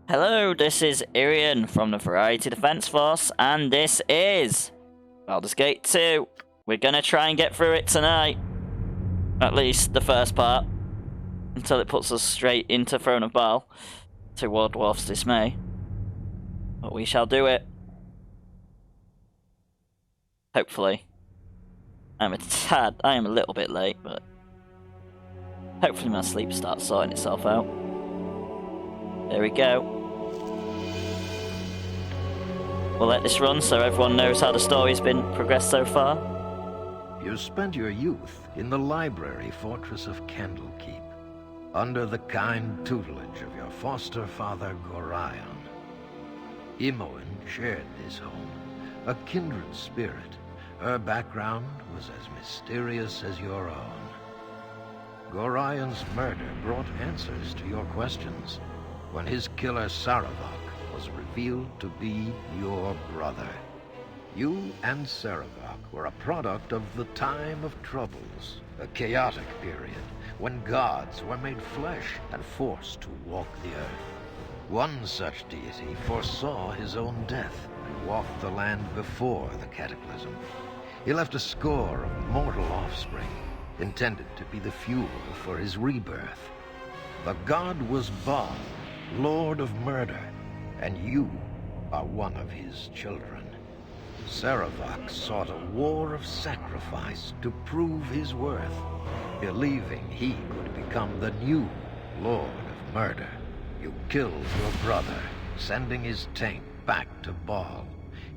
Hello, this is Irian from the Variety Defense Force, and this is Baldur's Gate 2. We're gonna try and get through it tonight. At least the first part. Until it puts us straight into Throne of Baal. To War Dwarf's dismay. But we shall do it. Hopefully. I am a little bit late, but hopefully my sleep starts sorting itself out. There we go. We'll let this run so everyone knows how the story's been progressed so far. You spent your youth in the library fortress of Candlekeep, under the kind tutelage of your foster father Gorion. Imoen shared this home, a kindred spirit. Her background was as mysterious as your own. Gorion's murder brought answers to your questions when his killer Saravok was revealed to be your brother. You and Saravok were a product of the Time of Troubles, a chaotic period when gods were made flesh and forced to walk the earth. One such deity foresaw his own death and walked the land before the cataclysm. He left a score of mortal offspring, intended to be the fuel for his rebirth. The god was Baal, Lord of Murder, and you are one of his children. Saravok sought a war of sacrifice to prove his worth, believing he could become the new Lord of Murder. You killed your brother, sending his taint back to Baal.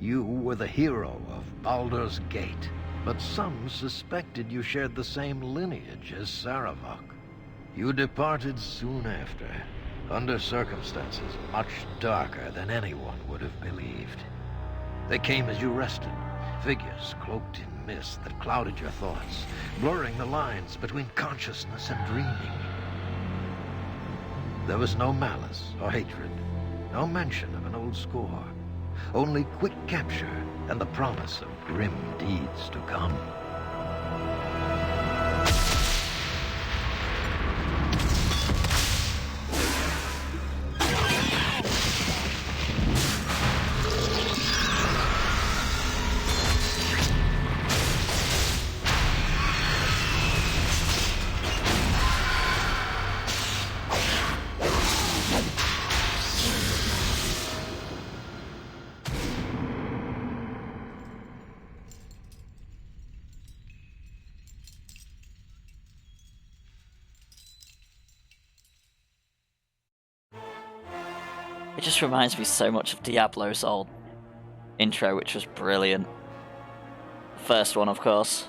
You were the hero of Baldur's Gate, but some suspected you shared the same lineage as Saravok. You departed soon after, under circumstances much darker than anyone would have believed. They came as you rested, figures cloaked in mist that clouded your thoughts, blurring the lines between consciousness and dreaming. There was no malice or hatred, no mention of an old score, only quick capture and the promise of grim deeds to come. It just reminds me so much of Diablo's old intro, which was brilliant. First one, of course.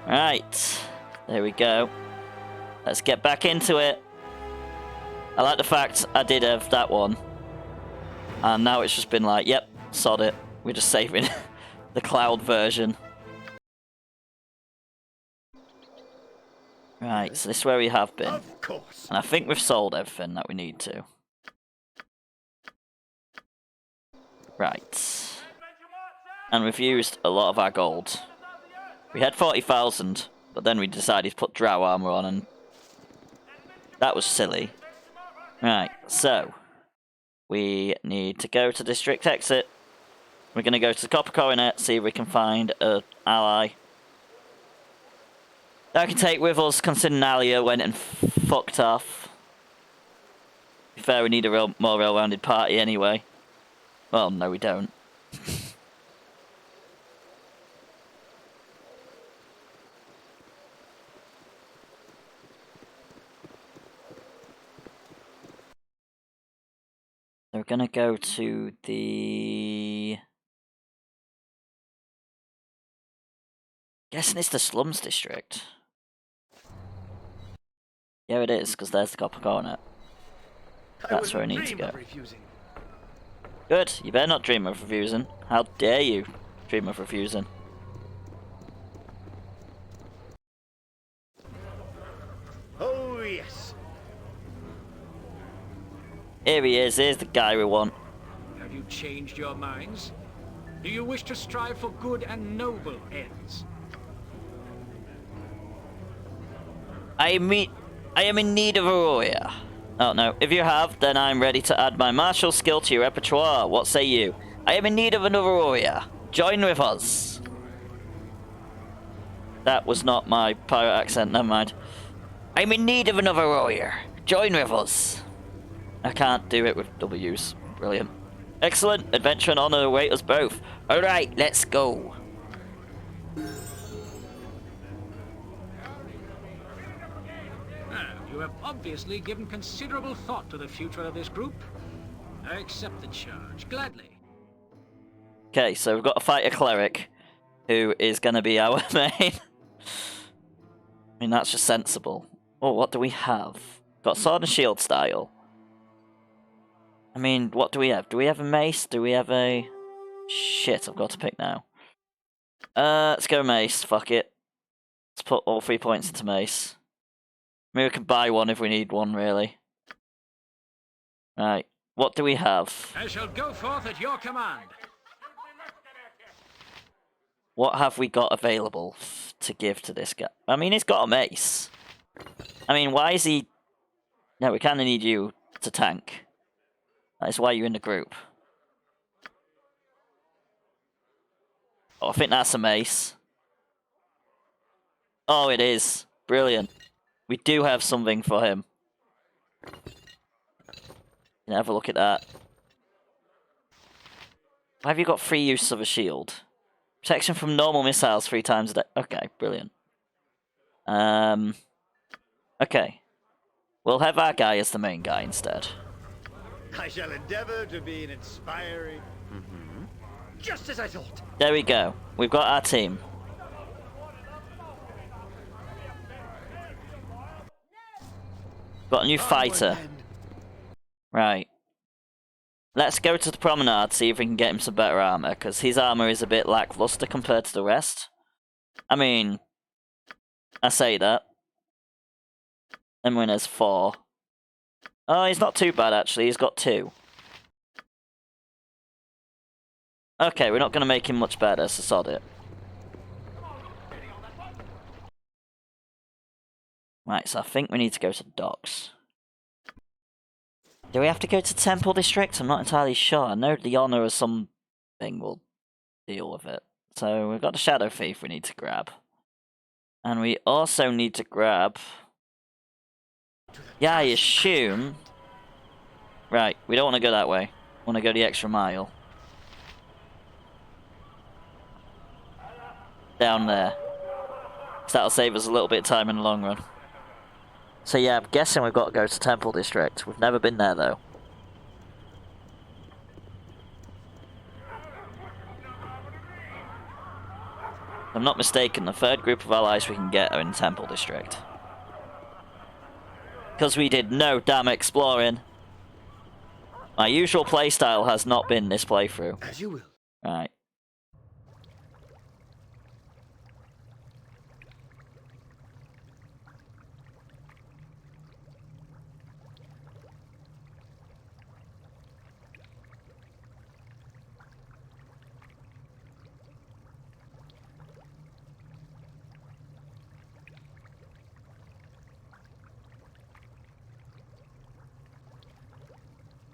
Right, there we go. Let's get back into it. I like the fact I did have that one. And now it's just been like, yep, sod it. We're just saving the cloud version. Right, so this is where we have been. Of course. And I think we've sold everything that we need to. Right. And we've used a lot of our gold. We had 40,000, but then we decided to put drow armor on, and that was silly. Right, so we need to go to district exit. We're going to go to the Copper Coronet, see if we can find an ally that I can take with us, considering Alia went and fucked off. To be fair, we need a more well-rounded party anyway. Well, no we don't. We're gonna go to the... Guessing it's the Slums District. Yeah, it is, because there's the Copper Coronet. That's where I need to go. Good, you better not dream of refusing. How dare you dream of refusing? Oh, yes. Here he is, here's the guy we want. Have you changed your minds? Do you wish to strive for good and noble ends? I am in need of a warrior. Oh, no. If you have, then I'm ready to add my martial skill to your repertoire. What say you? I am in need of another warrior. Join with us. That was not my pirate accent, never mind. I'm in need of another warrior. Join with us. I can't do it with W's. Brilliant. Excellent. Adventure and honor await us both. Alright, let's go. You have obviously given considerable thought to the future of this group. I accept the charge, gladly. Okay, so we've got to fight a cleric who is going to be our main. I mean, that's just sensible. Oh, what do we have? Got sword and shield style. I mean, what do we have? Do we have a mace? Do we have a... Shit, I've got to pick now. Let's go mace, fuck it. Let's put all 3 points into mace. Maybe we can buy one if we need one, really. Right, what do we have? I shall go forth at your command. What have we got available to give to this guy? I mean, he's got a mace. I mean, why is he... No, we kind of need you to tank. That is why you're in the group. Oh, I think that's a mace. Oh, it is. Brilliant. We do have something for him. Have a look at that. Why have you got free use of a shield? Protection from normal missiles 3 times a day. Okay, brilliant. Okay. We'll have our guy as the main guy instead. I shall endeavor to be an inspiring... Just as I thought. There we go. We've got our team. Got a new fighter. Right. Let's go to the promenade, see if we can get him some better armor, because his armor is a bit lackluster compared to the rest. I mean, I say that. And when there's 4. Oh, he's not too bad, actually. He's got 2. Okay, we're not going to make him much better, so sod it. Right, so I think we need to go to docks. Do we have to go to Temple District? I'm not entirely sure. I know the honor or something will deal with it. So we've got the Shadow Thief we need to grab. And we also need to grab... Yeah, I assume... Right, we don't want to go that way. We want to go the extra mile. Down there. So that'll save us a little bit of time in the long run. So yeah, I'm guessing we've got to go to Temple District. We've never been there, though. If I'm not mistaken, the third group of allies we can get are in Temple District. Because we did no damn exploring. My usual playstyle has not been this playthrough. As you will. Right.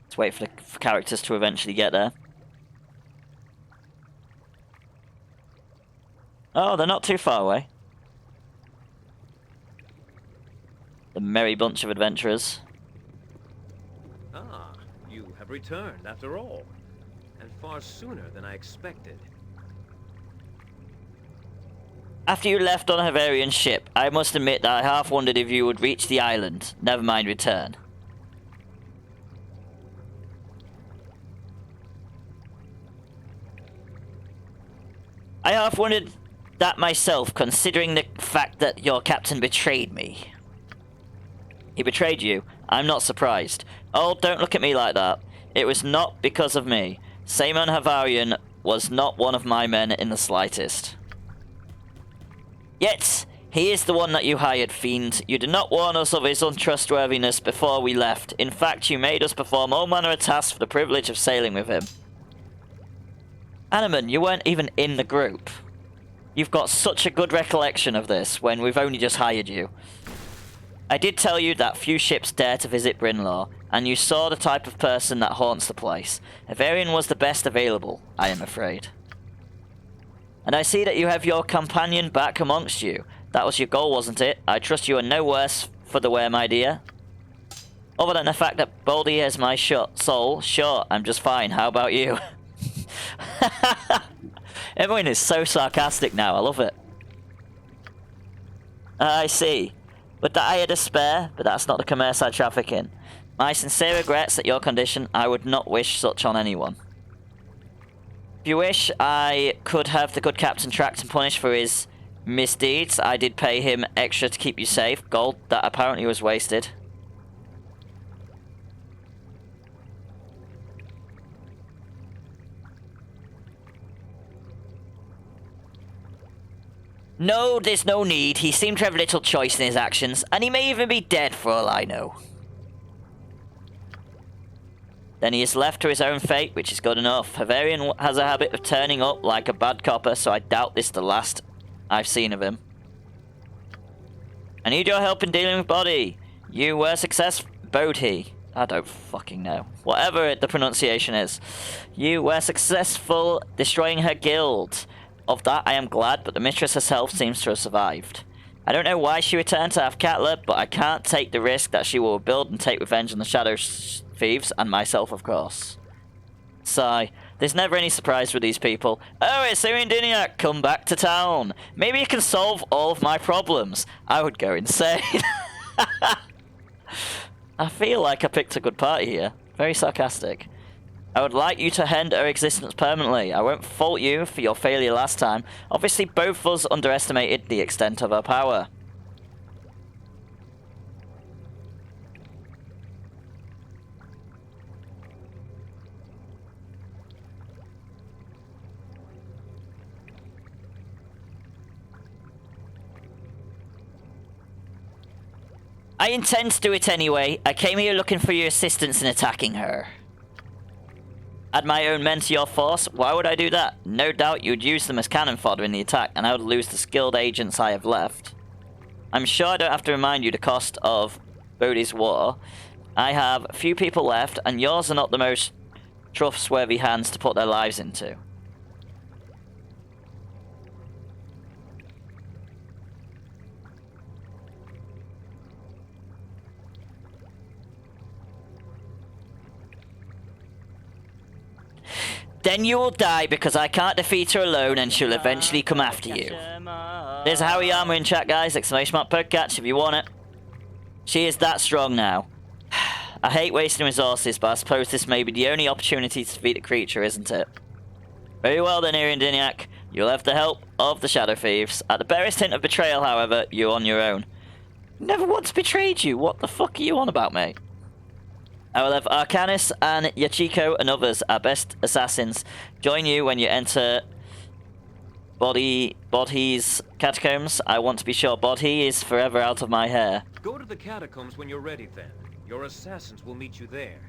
Let's wait for the characters to eventually get there. Oh, they're not too far away. The merry bunch of adventurers. Ah, you have returned after all, and far sooner than I expected. After you left on a Havarian ship, I must admit that I half wondered if you would reach the island, never mind return. I half wondered that myself, considering the fact that your captain betrayed me. He betrayed you? I'm not surprised. Oh, don't look at me like that. It was not because of me. Simon Havarian was not one of my men in the slightest. Yet, he is the one that you hired, fiend. You did not warn us of his untrustworthiness before we left. In fact, you made us perform all manner of tasks for the privilege of sailing with him. Animan, you weren't even in the group. You've got such a good recollection of this when we've only just hired you. I did tell you that few ships dare to visit Brynlaw, and you saw the type of person that haunts the place. Havarian was the best available, I am afraid. And I see that you have your companion back amongst you. That was your goal, wasn't it? I trust you are no worse for the wear, my dear. Other than the fact that Baldy has my soul, sure, I'm just fine. How about you? Everyone is so sarcastic now, I love it. I see. With that I had a spare, but that's not the commerce I traffic in. My sincere regrets at your condition. I would not wish such on anyone. If you wish, I could have the good captain tracked and punished for his misdeeds. I did pay him extra to keep you safe. Gold that apparently was wasted. No, there's no need. He seemed to have little choice in his actions, and he may even be dead for all I know. Then he is left to his own fate, which is good enough. Havarian has a habit of turning up like a bad copper, so I doubt this the last I've seen of him. I need your help in dealing with Body. You were Bodhi. I don't fucking know. Whatever the pronunciation is. You were successful destroying her guild. Of that I am glad, but the mistress herself seems to have survived. I don't know why she returned to Avkatla, but I can't take the risk that she will build and take revenge on the Shadow Thieves, and myself, of course. Sigh. There's never any surprise with these people. Oh, it's Irindiniak, come back to town. Maybe you can solve all of my problems. I would go insane. I feel like I picked a good party here. Very sarcastic. I would like you to end her existence permanently. I won't fault you for your failure last time. Obviously, both of us underestimated the extent of her power. I intend to do it anyway. I came here looking for your assistance in attacking her. Add my own men to your force? Why would I do that? No doubt you'd use them as cannon fodder in the attack, and I would lose the skilled agents I have left. I'm sure I don't have to remind you the cost of Bodhi's war. I have a few people left, and yours are not the most trustworthy hands to put their lives into. Then you will die because I can't defeat her alone and she'll eventually come after you. There's a Howie armor in chat, guys. Exclamation mark per catch if you want it. She is that strong now. I hate wasting resources, but I suppose this may be the only opportunity to defeat the creature, isn't it? Very well then, Irindiniak. You'll have the help of the Shadow Thieves. At the barest hint of betrayal, however, you're on your own. Never once betrayed you. What the fuck are you on about, mate? I will have Arcanis and Yachiko and others, our best assassins, join you when you enter Bodhi's catacombs. I want to be sure Bodhi is forever out of my hair. Go to the catacombs when you're ready, then. Your assassins will meet you there.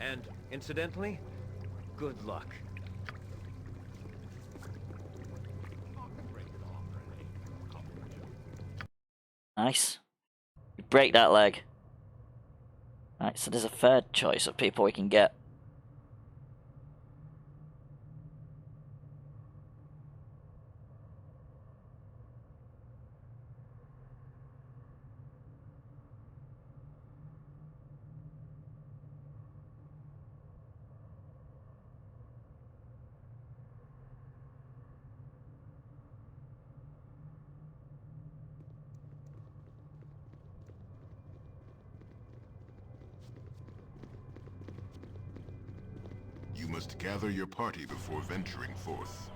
And, incidentally, good luck. Nice. You break that leg. Right, so there's a third choice of people we can get. You must gather your party before venturing forth.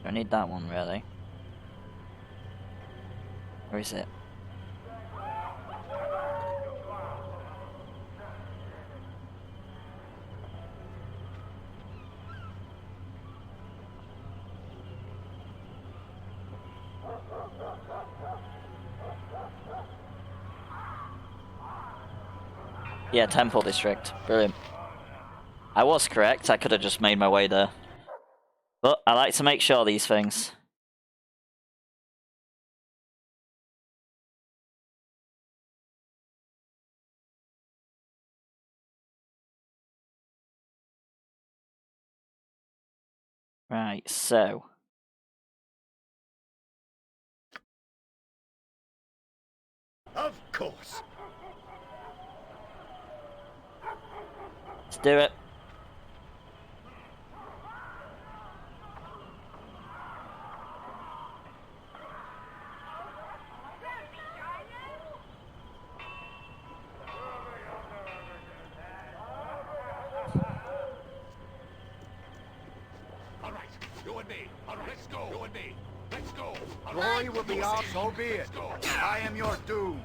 Don't need that one, really. Where is it? Yeah, Temple District. Brilliant. I was correct. I could have just made my way there. But I like to make sure these things. Right, so. Of course. Let's do it. All right, you and me. All right, let's go. You and me. Let's go. All Glory right, will be ours, so be it. Let's go. I am your doom.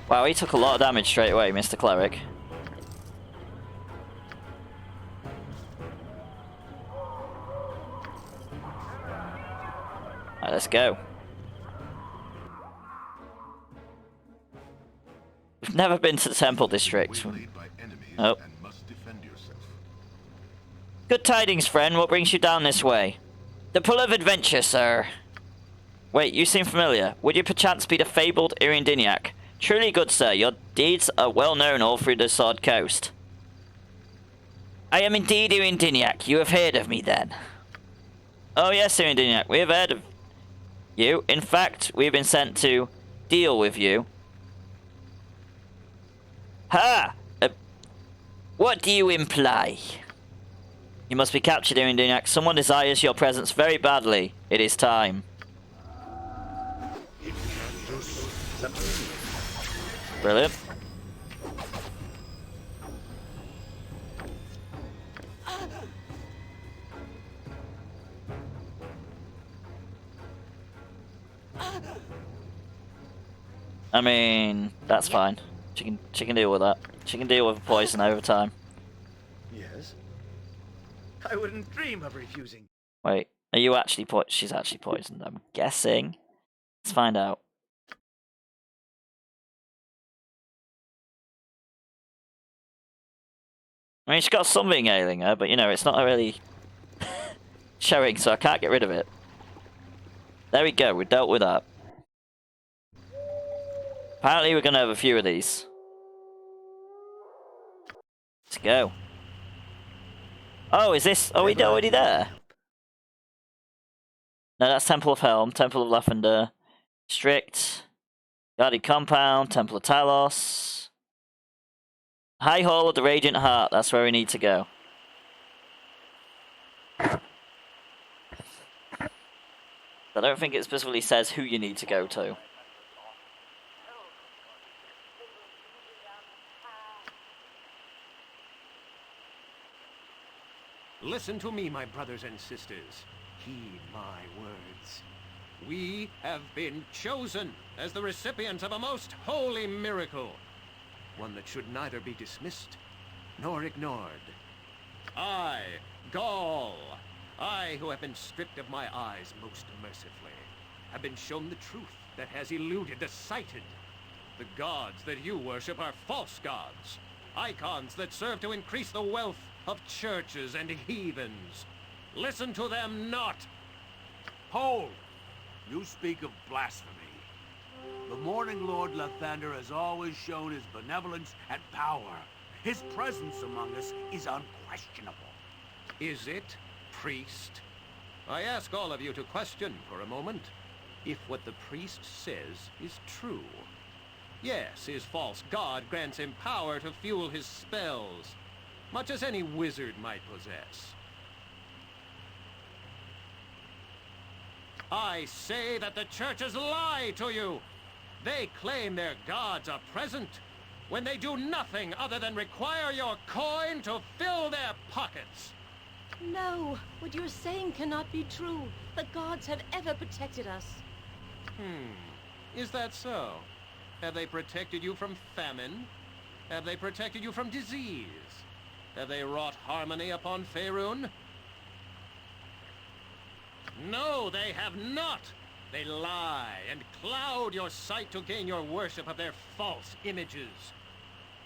Wow, he took a lot of damage straight away, Mr. Cleric. Alright, let's go. We've never been to the Temple District. Waylaid by enemies Oh. and must defend yourself. Good tidings, friend. What brings you down this way? The pull of adventure, sir. Wait, you seem familiar. Would you perchance be the fabled Irindiniac? Truly good, sir. Your deeds are well known all through the Sword Coast. I am indeed Irindiniac. You have heard of me, then? Oh, yes, Irindiniac. We have heard of you. In fact, we have been sent to deal with you. Ha! What do you imply? You must be captured, Irindiniac. Someone desires your presence very badly. It is time. Brilliant. I mean, that's fine. She can deal with that. She can deal with poison over time. Yes. I wouldn't dream of refusing. Wait, are you actually she's actually poisoned, I'm guessing. Let's find out. I mean, she's got something ailing her, but you know, it's not really showing, so I can't get rid of it. There we go, we dealt with that. Apparently we're gonna have a few of these. Let's go. Oh, is this... Are we already there? No, that's Temple of Helm, Temple of Lavender, Strict, Guarded Compound, Temple of Talos, High Hall of the Radiant Heart. That's where we need to go. I don't think it specifically says who you need to go to. Listen to me, my brothers and sisters. Heed my words. We have been chosen as the recipients of a most holy miracle. One that should neither be dismissed nor ignored. I, Gaul, I who have been stripped of my eyes most mercifully, have been shown the truth that has eluded the sighted. The gods that you worship are false gods, icons that serve to increase the wealth of churches and heathens. Listen to them not. Hold! You speak of blasphemy. The Morning Lord Lathander has always shown his benevolence and power. His presence among us is unquestionable. Is it, priest? I ask all of you to question for a moment if what the priest says is true. Yes, his false god grants him power to fuel his spells, much as any wizard might possess. I say that the churches lie to you. They claim their gods are present when they do nothing other than require your coin to fill their pockets. No, what you're saying cannot be true. The gods have ever protected us. Is that so? Have they protected you from famine? Have they protected you from disease? Have they wrought harmony upon Faerun? No, they have not! They lie and cloud your sight to gain your worship of their false images.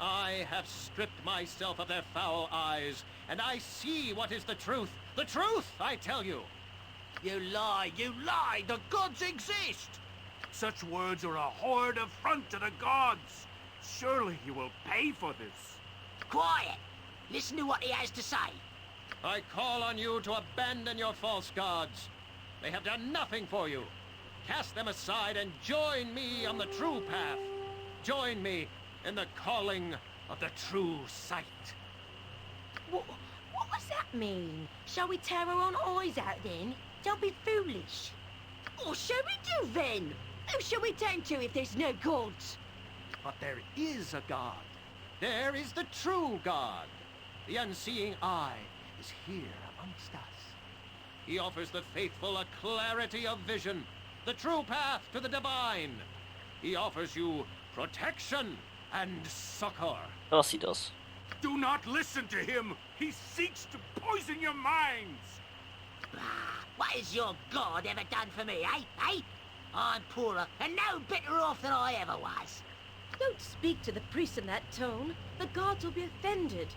I have stripped myself of their foul eyes, and I see what is the truth. The truth, I tell you. You lie, you lie! The gods exist! Such words are a horrid affront to the gods! Surely you will pay for this. Quiet! Listen to what he has to say. I call on you to abandon your false gods. They have done nothing for you. Cast them aside and join me on the true path. Join me in the calling of the true sight. What does that mean? Shall we tear our own eyes out then? Don't be foolish. What shall we do then? Who shall we turn to if there's no gods? But there is a God. There is the true God. The unseeing eye is here amongst us. He offers the faithful a clarity of vision, the true path to the divine. He offers you protection and succor. Of course he does. Do not listen to him! He seeks to poison your minds! What has your God ever done for me, eh? I'm poorer and no better off than I ever was. Don't speak to the priest in that tone. The gods will be offended.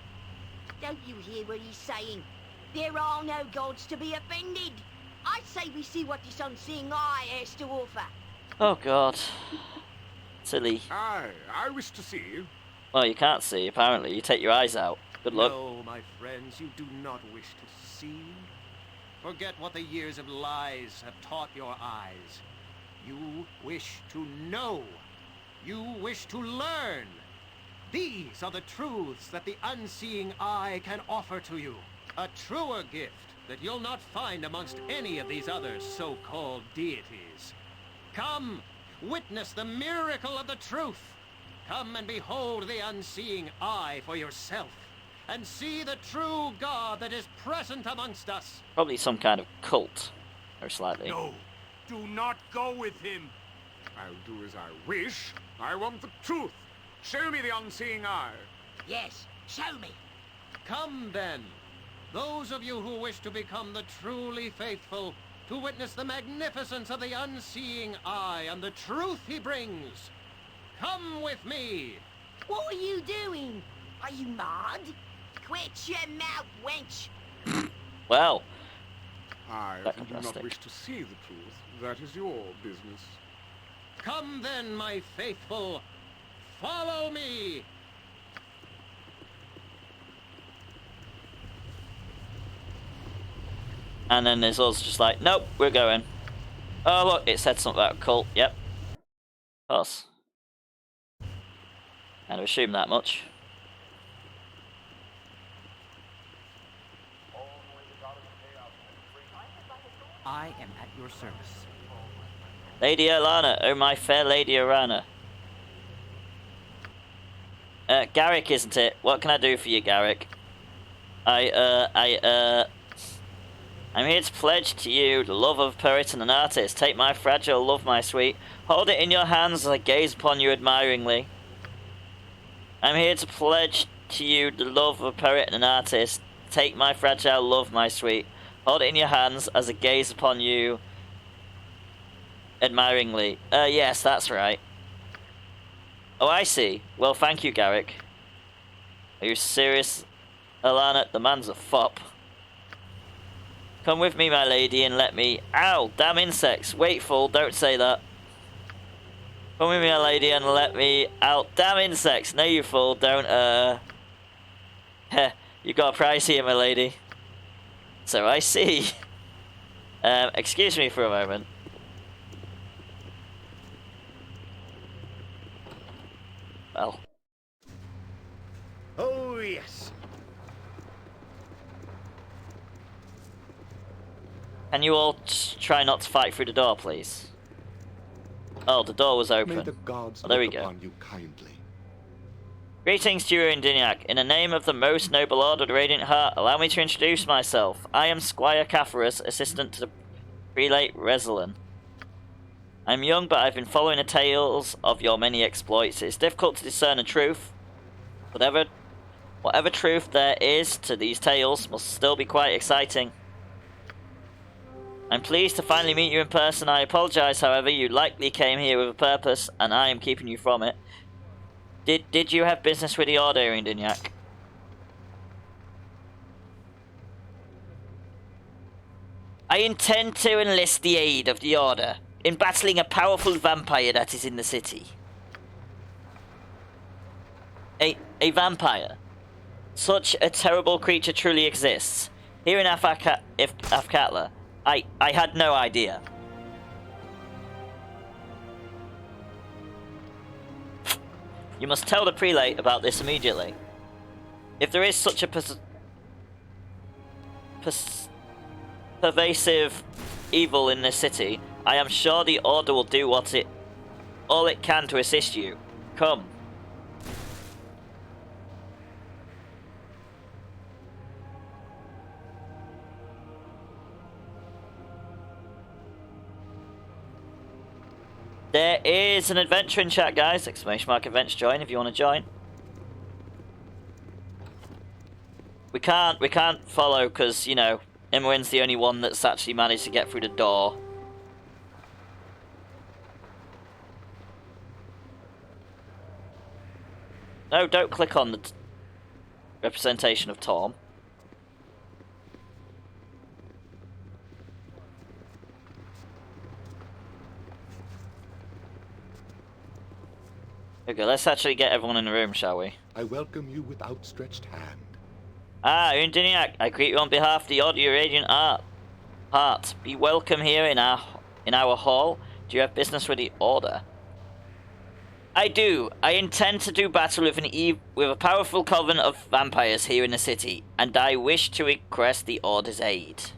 Don't you hear what he's saying? There are no gods to be offended. I say we see what this unseeing eye has to offer. Oh god. Silly. I wish to see. Well, you can't see, apparently. You take your eyes out. Good luck. No, my friends, you do not wish to see. Forget what the years of lies have taught your eyes. You wish to know. You wish to learn. These are the truths that the unseeing eye can offer to you. A truer gift that you'll not find amongst any of these other so-called deities. Come, witness the miracle of the truth. Come and behold the unseeing eye for yourself, and see the true God that is present amongst us. Probably some kind of cult, most likely. No, do not go with him. I'll do as I wish. I want the truth. Show me the unseeing eye. Yes, show me. Come then, those of you who wish to become the truly faithful, to witness the magnificence of the unseeing eye and the truth he brings. Come with me. What are you doing? Are you mad? Quit your mouth, wench. Well, If That's you do fantastic. not wish to see the truth, that is your business. Come then, my faithful. Follow me. and then there's us just like, nope, we're going. Oh look, it said something about a cult. Yep. Of course. Kind of assume that much. I am at your service. Lady Alana, oh my fair Lady Alana. Garrick, isn't it? What can I do for you, Garrick? I'm here to pledge to you the love of a poet and an artist. Take my fragile love, my sweet. Hold it in your hands as I gaze upon you admiringly. I'm here to pledge to you the love of a poet and an artist. Take my fragile love, my sweet. Hold it in your hands as I gaze upon you admiringly. Yes, that's right. Oh, I see. Well, thank you, Garrick. Are you serious, Alana? The man's a fop. Come with me, my lady, and let me... Ow! Damn insects! Wait, fool, don't say that. Come with me, my lady, and let me out. Damn insects! No, you fool, don't, Heh, you got a prize here, my lady. So I see. Excuse me for a moment. Well. Oh, yes. Can you all try not to fight through the door, please? Oh, the door was open. May the gods Oh, there we look go. upon you kindly. Greetings to you, Indiniac. In the name of the most noble Lord of the Radiant Heart, allow me to introduce myself. I am Squire Catharus, assistant to the Prelate Rezelin. I'm young, but I've been following the tales of your many exploits. It's difficult to discern the truth. Whatever truth there is to these tales must still be quite exciting. I'm pleased to finally meet you in person. I apologize, however, you likely came here with a purpose, and I am keeping you from it. Did you have business with the Order, Irindignac? I intend to enlist the aid of the Order in battling a powerful vampire that is in the city. A vampire. Such a terrible creature truly exists. Here in Afkatla, I had no idea. You must tell the prelate about this immediately. If there is such a pervasive evil in this city, I am sure the Order will do all it can to assist you. Come. There is an adventure in chat, guys. !! Adventure join if you want to join. We can't follow because, you know, Imwin's the only one that's actually managed to get through the door. No, don't click on the representation of Tom. Okay, let's actually get everyone in the room, shall we? I welcome you with outstretched hand. Ah, Irindignac, I greet you on behalf of the Order Radiant Heart. Be welcome here in our hall. Do you have business with the Order? I do. I intend to do battle with a powerful coven of vampires here in the city, and I wish to request the Order's aid.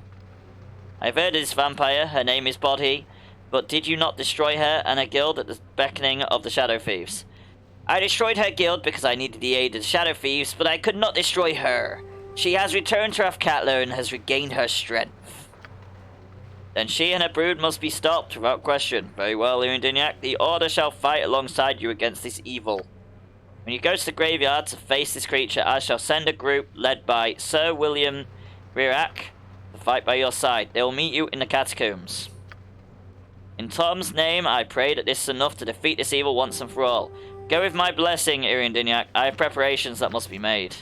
I've heard of this vampire. Her name is Bodhi, but did you not destroy her and her guild at the beckoning of the Shadow Thieves? I destroyed her guild because I needed the aid of the Shadow Thieves, but I could not destroy her. She has returned to Afkatla and has regained her strength. Then she and her brood must be stopped, without question. Very well, Irindignac. The Order shall fight alongside you against this evil. When you go to the graveyard to face this creature, I shall send a group led by Sir William Rirak to fight by your side. They will meet you in the catacombs. In Tom's name, I pray that this is enough to defeat this evil once and for all. Go with my blessing, Irindignac. I have preparations that must be made.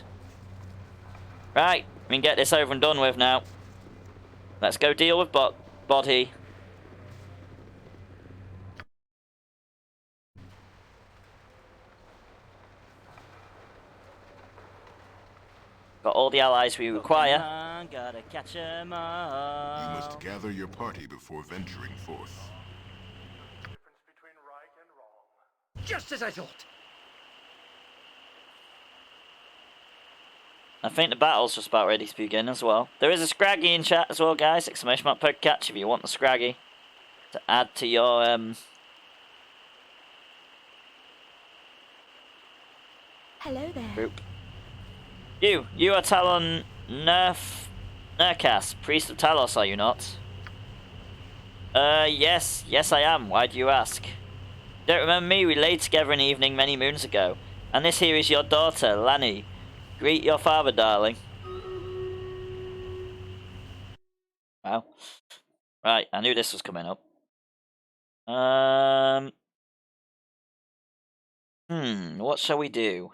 Right, we can get this over and done with now. Let's go deal with Bodhi. Got all the allies we require. Gotta catch 'em all. You must gather your party before venturing forth. Just as I thought. I think the battle's just about ready to begin as well. There is a Scraggy in chat as well, guys. ! Catch if you want the Scraggy to add to your Hello there. group. You are Talon Nurkas, priest of Talos, are you not? Yes I am. Why do you ask? Don't remember me? We lay together an evening many moons ago. And this here is your daughter, Lanny. Greet your father, darling. Wow. Right, I knew this was coming up. What shall we do?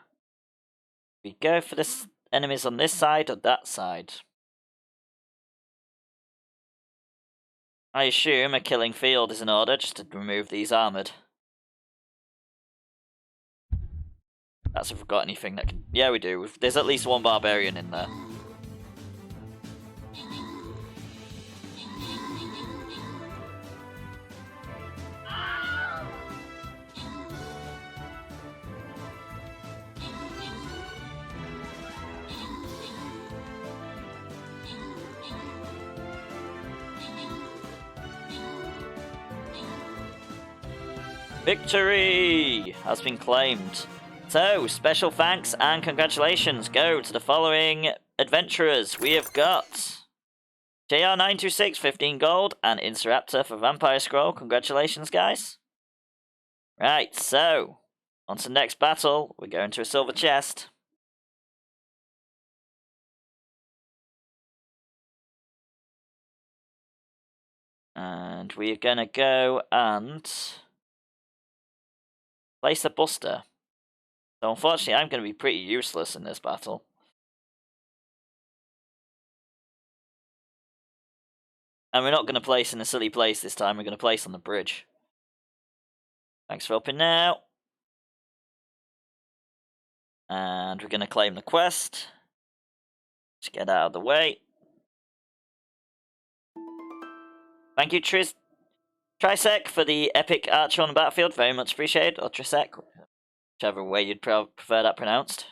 We go for the enemies on this side or that side? I assume a killing field is in order just to remove these armoured. That's if we've got anything that can... Yeah, we do. There's at least one barbarian in there. Victory has been claimed. So, special thanks and congratulations go to the following adventurers. We have got JR926, 15 gold, and Insuraptor for Vampire Scroll. Congratulations, guys. Right, so, on to the next battle. We're going to a silver chest. And we're gonna go and place a buster. So unfortunately, I'm gonna be pretty useless in this battle. And we're not gonna place in a silly place this time. We're gonna place on the bridge. Thanks for helping now. And we're gonna claim the quest. Just get out of the way. Thank you, Trisec, for the epic archer on the battlefield. Very much appreciated. Or Trisec, whichever way you'd prefer that pronounced.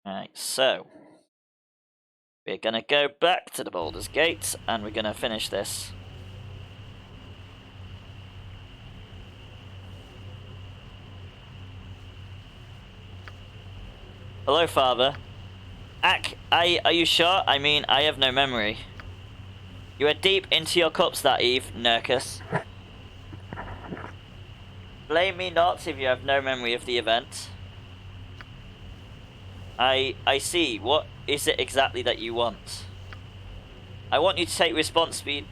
Alright, so we're gonna go back to the Baldur's Gate and we're gonna finish this. Hello, Father. Are you sure? I mean, I have no memory. You were deep into your cups that eve, Nurkus. Blame me not if you have no memory of the event. I see. What is it exactly that you want? I want you to take responsibility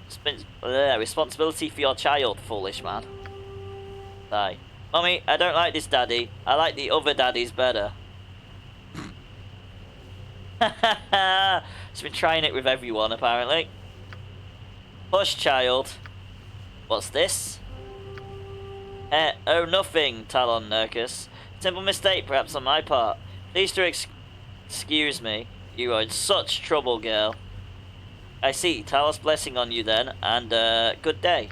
for your child, foolish man. Die. Mummy, I don't like this daddy. I like the other daddies better. He's been trying it with everyone, apparently. Hush, child. What's this? Oh, nothing, Talon Nurkus. Simple mistake, perhaps on my part. Please do excuse me. You are in such trouble, girl. I see. Talos blessing on you then, and good day.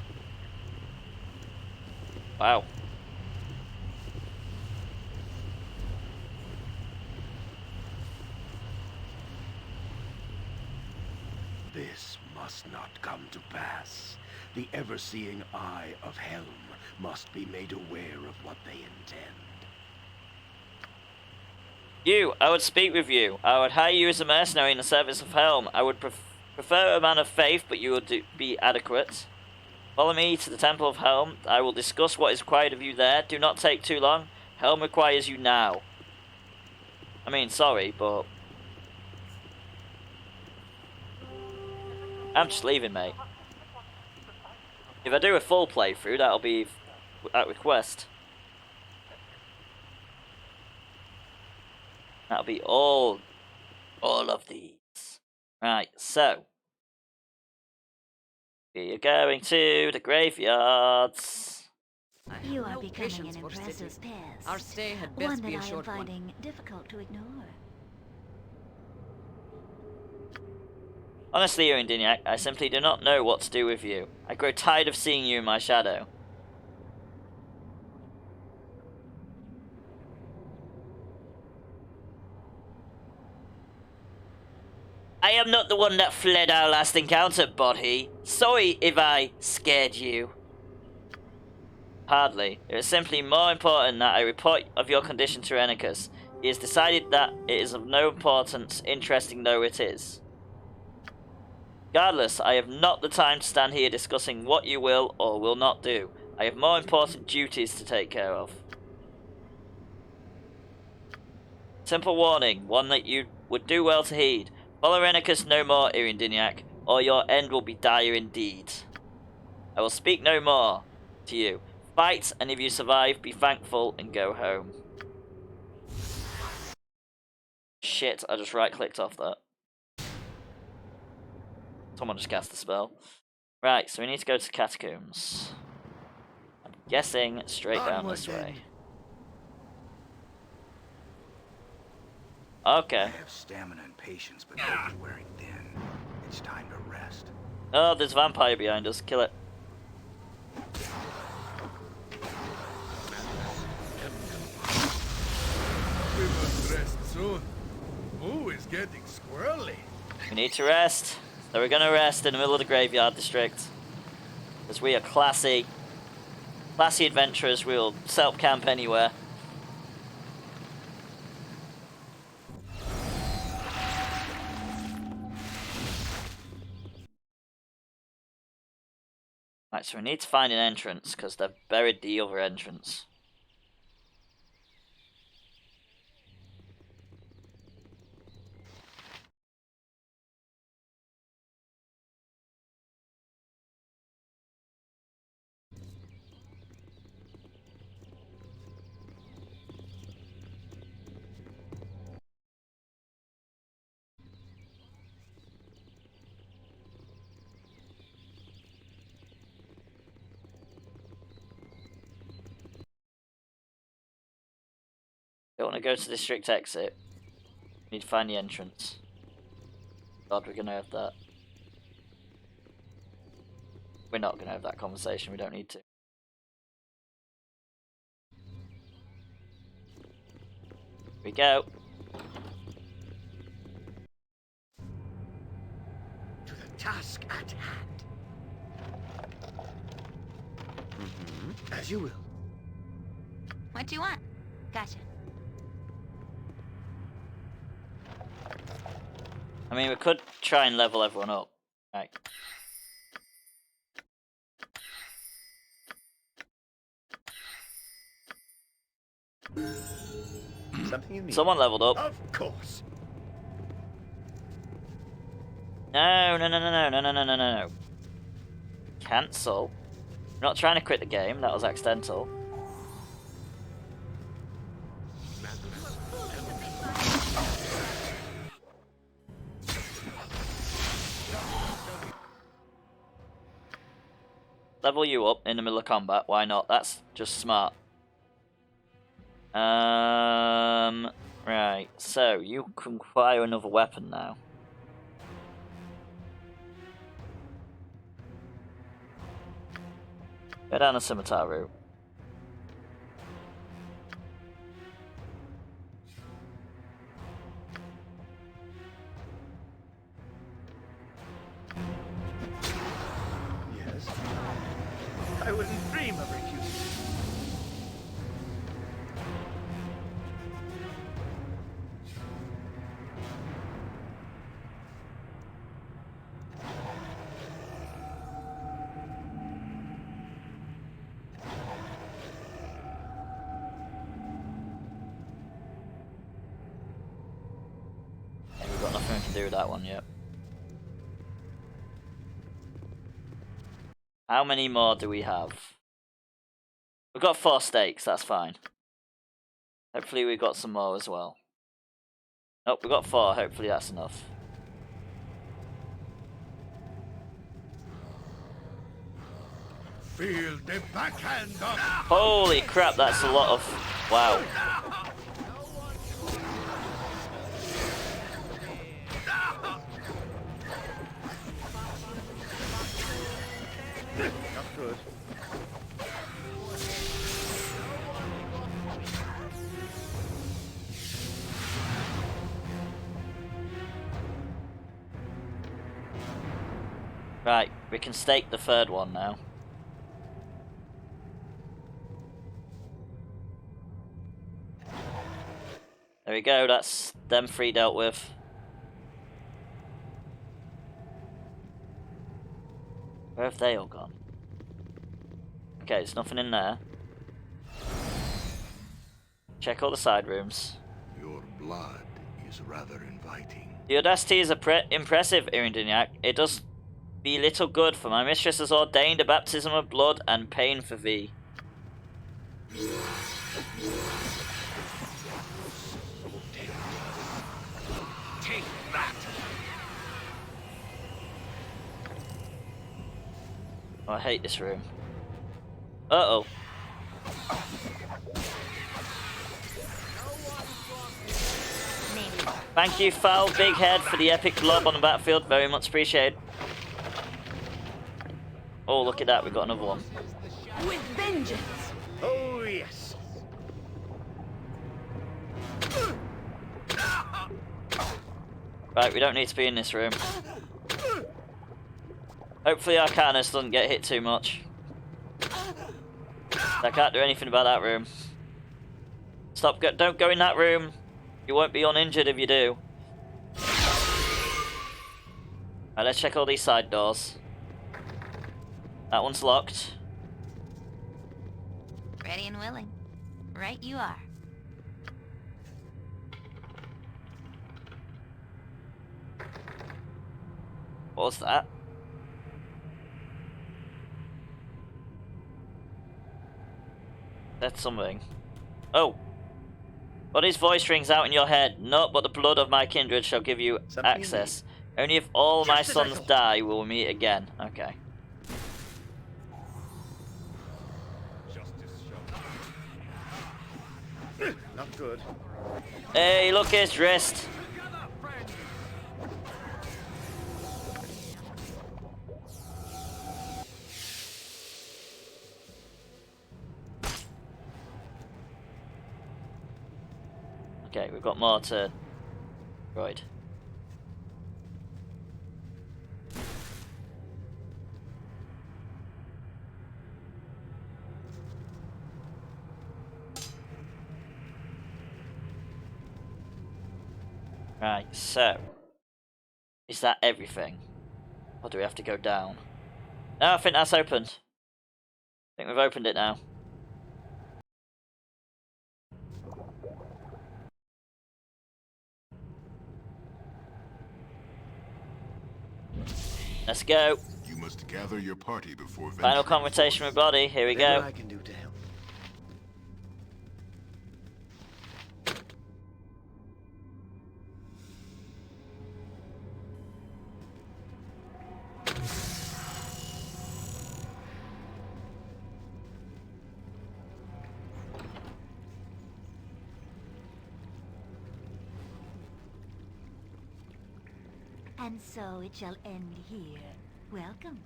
Wow. This must not come to pass. The ever-seeing eye of Helm must be made aware of what they intend. I would speak with you. I would hire you as a mercenary in the service of Helm. I would prefer a man of faith, but you would be adequate. Follow me to the Temple of Helm. I will discuss what is required of you there. Do not take too long. Helm requires you now. I mean, sorry, but I'm just leaving, mate. If I do a full playthrough, that'll be at request. That'll be all of these. Right, so we are going to the graveyards. You are becoming an impressive pest. Our stay had best One be that a I am short one. finding difficult to ignore. Honestly, Irindiniak, I simply do not know what to do with you. I grow tired of seeing you in my shadow. I am not the one that fled our last encounter, Bodhi. Sorry if I scared you. Hardly. It is simply more important that I report of your condition to Renicus. He has decided that it is of no importance, interesting though it is. Regardless, I have not the time to stand here discussing what you will or will not do. I have more important duties to take care of. Simple warning, one that you would do well to heed. Follow Renicus no more, Irindiniak, or your end will be dire indeed. I will speak no more to you. Fight, and if you survive, be thankful and go home. Shit, I just right-clicked off that. Someone just cast the spell. Right, so we need to go to catacombs. I'm guessing straight down this way. Okay. I have stamina and patience, but they're wearing thin. It's time to rest. Oh, there's a vampire behind us. Kill it. We must rest soon. Ooh, it's getting squirrely. We need to rest. So we're gonna rest in the middle of the graveyard district. Because we are classy. Classy adventurers, we'll self-camp anywhere. Right, so we need to find an entrance, because they've buried the other entrance. Don't want to go to district exit. Need to find the entrance. God, we're gonna have that. We're not gonna have that conversation. We don't need to. Here we go. To the task at hand. As you will. What do you want? Gotcha. I mean, we could try and level everyone up. Right. Something you need. Someone leveled up. Of course. No. Cancel. I'm not trying to quit the game. That was accidental. Level you up in the middle of combat. Why not? That's just smart. Right. So you can acquire another weapon now. Go down the scimitar route. Yes. I wouldn't dream of refusing. Yeah, we've got nothing we can do with that one yet. How many more do we have? We've got 4 stakes, that's fine. Hopefully we've got some more as well. Nope, we've got 4, hopefully that's enough. Feel the backhand of... Holy crap, that's a lot of... Wow. Not good. Right, we can stake the 3rd one now. There we go, that's them 3 dealt with. Where have they all gone? Okay, there's nothing in there. Check all the side rooms. Your blood is rather inviting. The audacity is impressive, Irindignac. It does be little good, for my mistress has ordained a baptism of blood and pain for thee. Take that! Oh, I hate this room. Uh-oh. Thank you, Foul Big Head, for the epic blob on the battlefield. Very much appreciated. Oh, look at that. We've got another one. With vengeance. Oh, yes. Right, we don't need to be in this room. Hopefully Arcanus doesn't get hit too much. I can't do anything about that room. Stop, don't go in that room. You won't be uninjured if you do. Right, let's check all these side doors. That one's locked. Ready and willing. Right you are. What was that? That's something. Oh! But his voice rings out in your head. Naught but the blood of my kindred shall give you access. Only if all my sons die will we meet again. Okay. Justice shall Not good. Hey, look, his wrist. Okay, we've got more to droid. Right, so is that everything? Or do we have to go down? No, I think that's opened. I think we've opened it now. Let's go. You must gather your party before Final conversation with Body. Here we Whatever go. I can do to help. And so it shall end here. Welcome.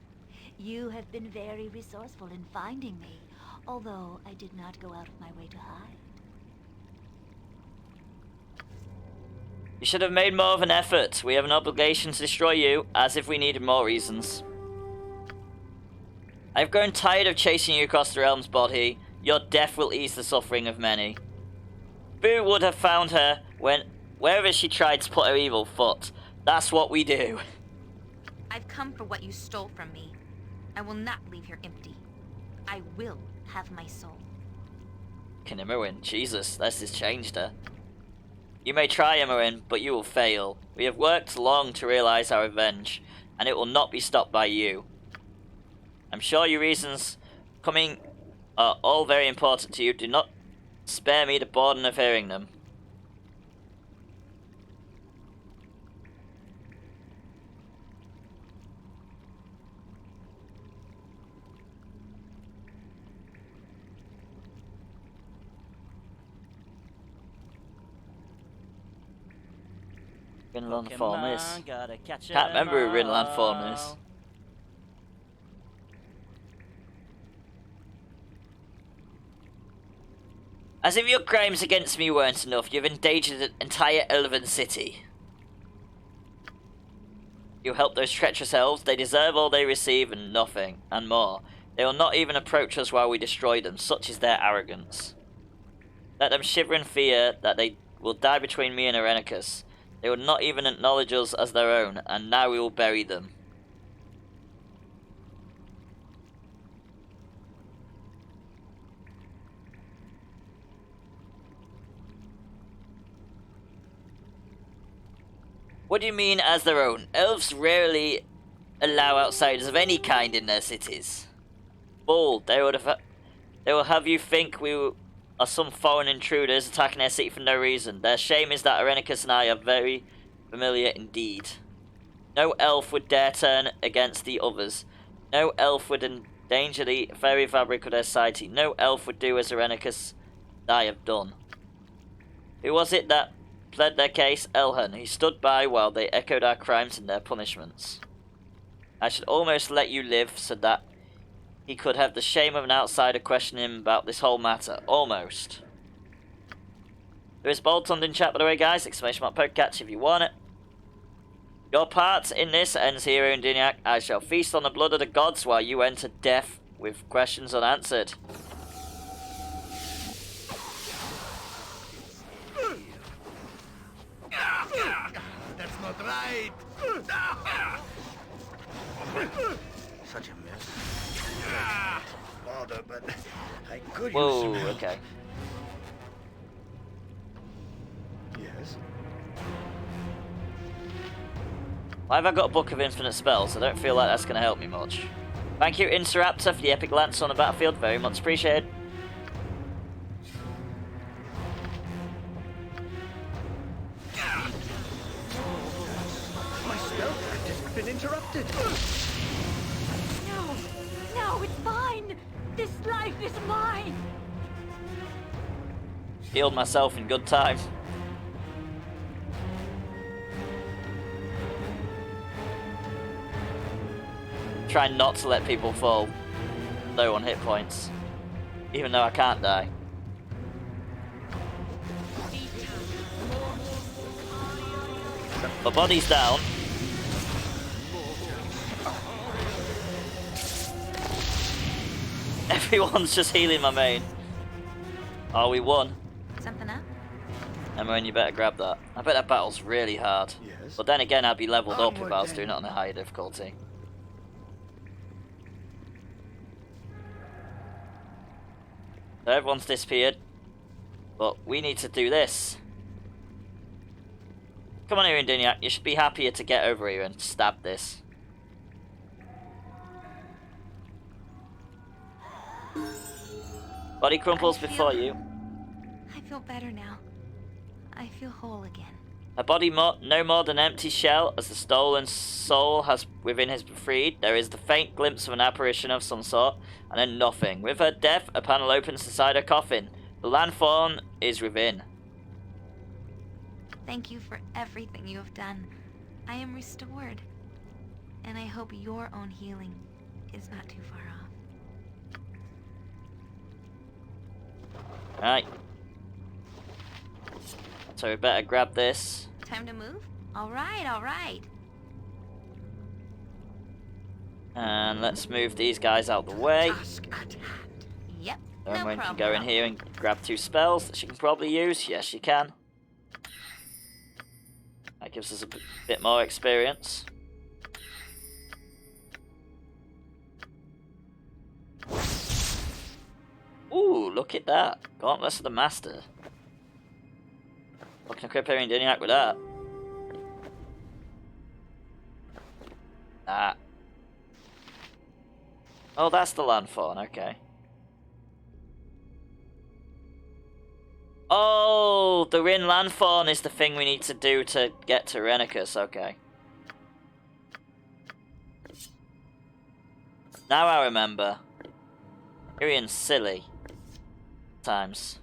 You have been very resourceful in finding me, although I did not go out of my way to hide. You should have made more of an effort. We have an obligation to destroy you, as if we needed more reasons. I've grown tired of chasing you across the realms, Body. Your death will ease the suffering of many. Boo would have found her wherever she tried to put her evil foot. That's what we do. I've come for what you stole from me. I will not leave here empty. I will have my soul. Can Imoen? Jesus, this has changed her. You may try, Imoen, but you will fail. We have worked long to realize our revenge, and it will not be stopped by you. I'm sure your reasons coming are all very important to you. Do not spare me the burden of hearing them. Rinland form is. Can't remember who Rinland form is. As if your crimes against me weren't enough, you've endangered an entire elven city. You help those treacherous elves, they deserve all they receive and nothing, and more. They will not even approach us while we destroy them, such is their arrogance. Let them shiver in fear that they will die between me and Irenicus. They would not even acknowledge us as their own, and now we will bury them. What do you mean, as their own? Elves rarely allow outsiders of any kind in their cities. Bull, they will have you think we are some foreign intruders attacking their city for no reason. Their shame is that Irenicus and I are very familiar indeed. No elf would dare turn against the others. No elf would endanger the very fabric of their society. No elf would do as Irenicus and I have done. Who was it that pled their case? Elhan. He stood by while they echoed our crimes and their punishments. I should almost let you live so that he could have the shame of an outsider questioning him about this whole matter. Almost. There is Boltund in chat, by the way, guys. Exclamation mark Pokecatch if you want it. Your part in this ends here, Undiniac. I shall feast on the blood of the gods while you enter death with questions unanswered. That's not right. Such a mess. Bother, but I could use some help. Okay. Yes. Why have I got a book of infinite spells? I don't feel like that's going to help me much. Thank you, Insuraptor, for the epic lance on the battlefield. Very much appreciated. My spell practice has been interrupted. No, no, it's fine. This life is mine. Healed myself in good time. Try not to let people fall low on hit points. Even though I can't die. My body's down. Everyone's just healing my main. Oh, we won. Something up? Emma, you better grab that. I bet that battle's really hard. Yes. But then again, I'd be leveled up if Onward I was then. doing it on a higher difficulty. So everyone's disappeared. But we need to do this. Come on here, Indiniac. You should be happier to get over here and stab this. Body crumples before you. I feel better now. I feel whole again. A body no more than an empty shell, as the stolen soul has within his freed. There is the faint glimpse of an apparition of some sort, and then nothing. With her death, a panel opens inside her coffin. The landfawn is within. Thank you for everything you have done. I am restored. And I hope your own healing is not too far off. Right. So we better grab this. Time to move? Alright, alright. And let's move these guys out the way. Yep, Then no we can problem. go in here and grab 2 spells that she can probably use. Yes, she can. That gives us a bit more experience. Ooh, look at that. Gauntlets of the Master. What can equip her in Diniac with that? Ah. Oh, that's the landfawn, okay. Oh, the Rin landfawn is the thing we need to do to get to Renicus, okay. Now I remember. Irian's silly. Times.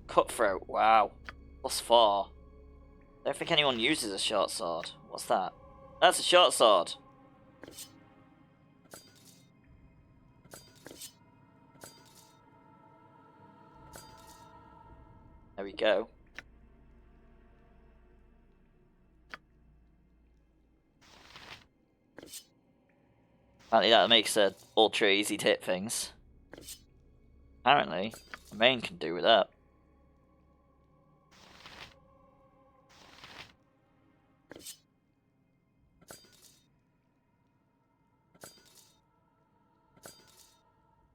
Cutthroat, wow. +4. Don't think anyone uses a short sword. What's that? That's a short sword. There we go. Apparently that makes it ultra easy to hit things. Apparently, the main can do with that.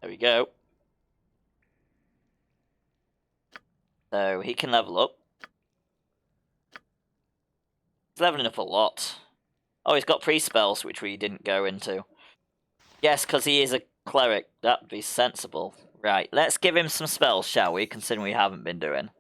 There we go. So he can level up. He's leveling up a lot. Oh, he's got pre-spells, which we didn't go into. Yes, because he is a cleric. That'd be sensible. Right, let's give him some spells, shall we? Considering we haven't been doing.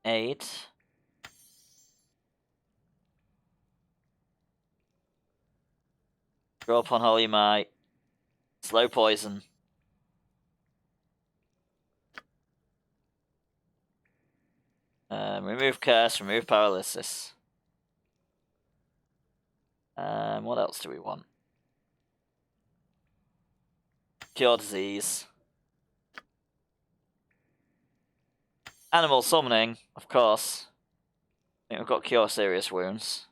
Aid. Draw upon Holy Might. Slow poison. Remove curse, remove paralysis. What else do we want? Cure disease. Animal summoning, of course. I think we've got cure serious wounds.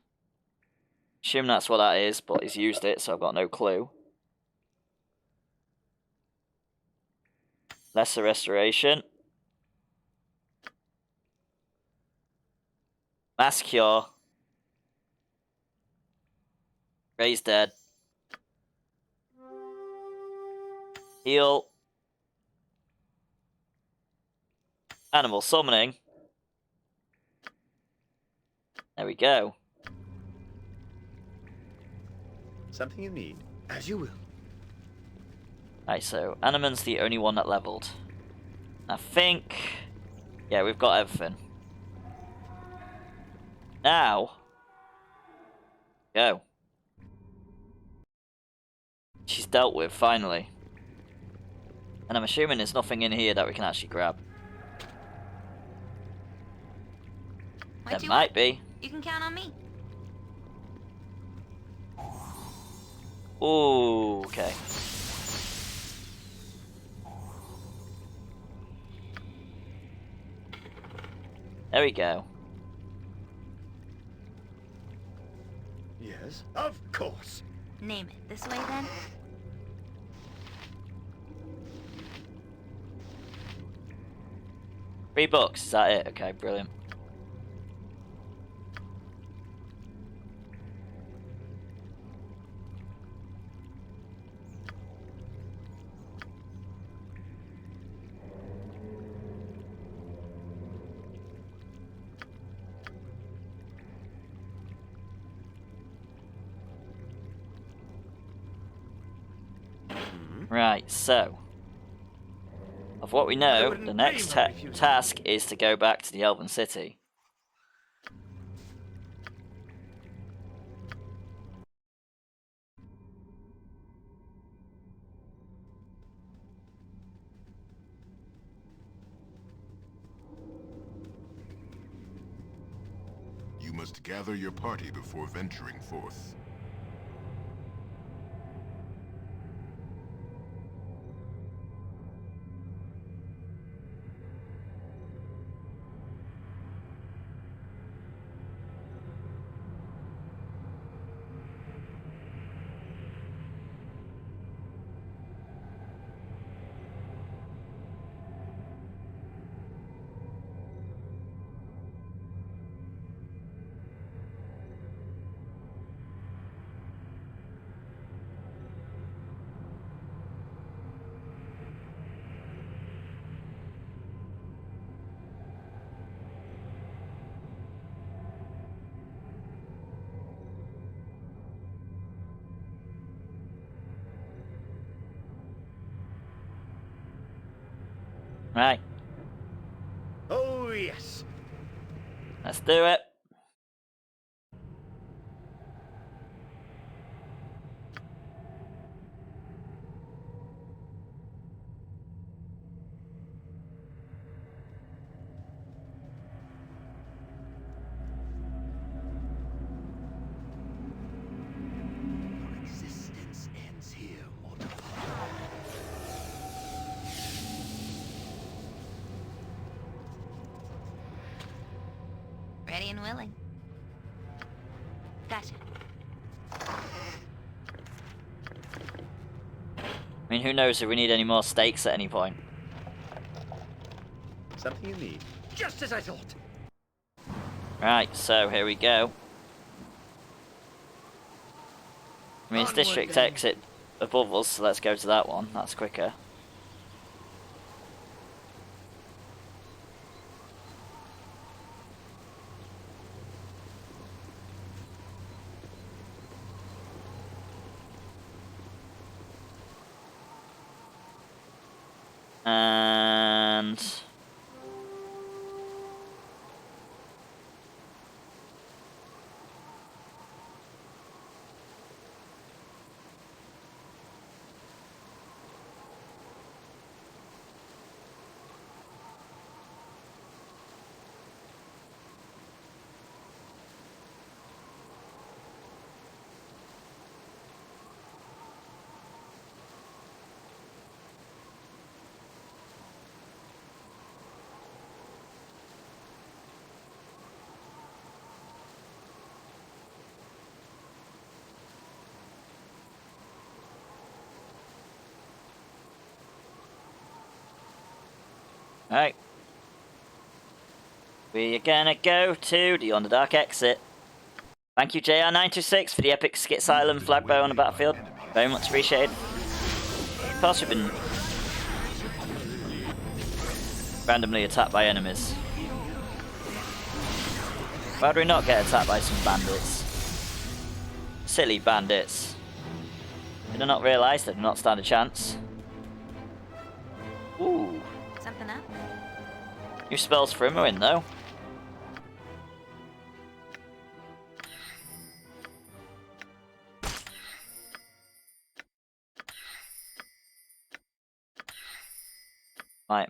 Assume that's what that is, but he's used it, so I've got no clue. Lesser restoration. Mass cure. Raise dead. Heal. Animal summoning. There we go. Something you need, as you will. Right, so Animan's the only one that leveled. I think... Yeah, we've got everything. Now... Go. She's dealt with, finally. And I'm assuming there's nothing in here that we can actually grab. There might be. You can count on me. Ooh, okay. There we go. Yes, of course. Name it. This way, then? 3 books, is that it? Okay, brilliant. Right, so of what we know, the next task is to go back to the Elven City. You must gather your party before venturing forth. Right. Oh, yes. Let's do it. Your existence ends here, mortal. Ready and willing. Gotcha. I mean, who knows if we need any more stakes at any point. Something you need. Just as I thought. Right, so here we go. I mean, it's district exit above us, so let's go to that one. That's quicker. And right. We're gonna go to the Underdark exit. Thank you, JR926, for the epic Skits Island flag bow on the battlefield. Very much appreciated. Of course, we've been randomly attacked by enemies. Why do we not get attacked by some bandits? Silly bandits. Did I not realise they did not stand a chance? New spells for Imoen, though.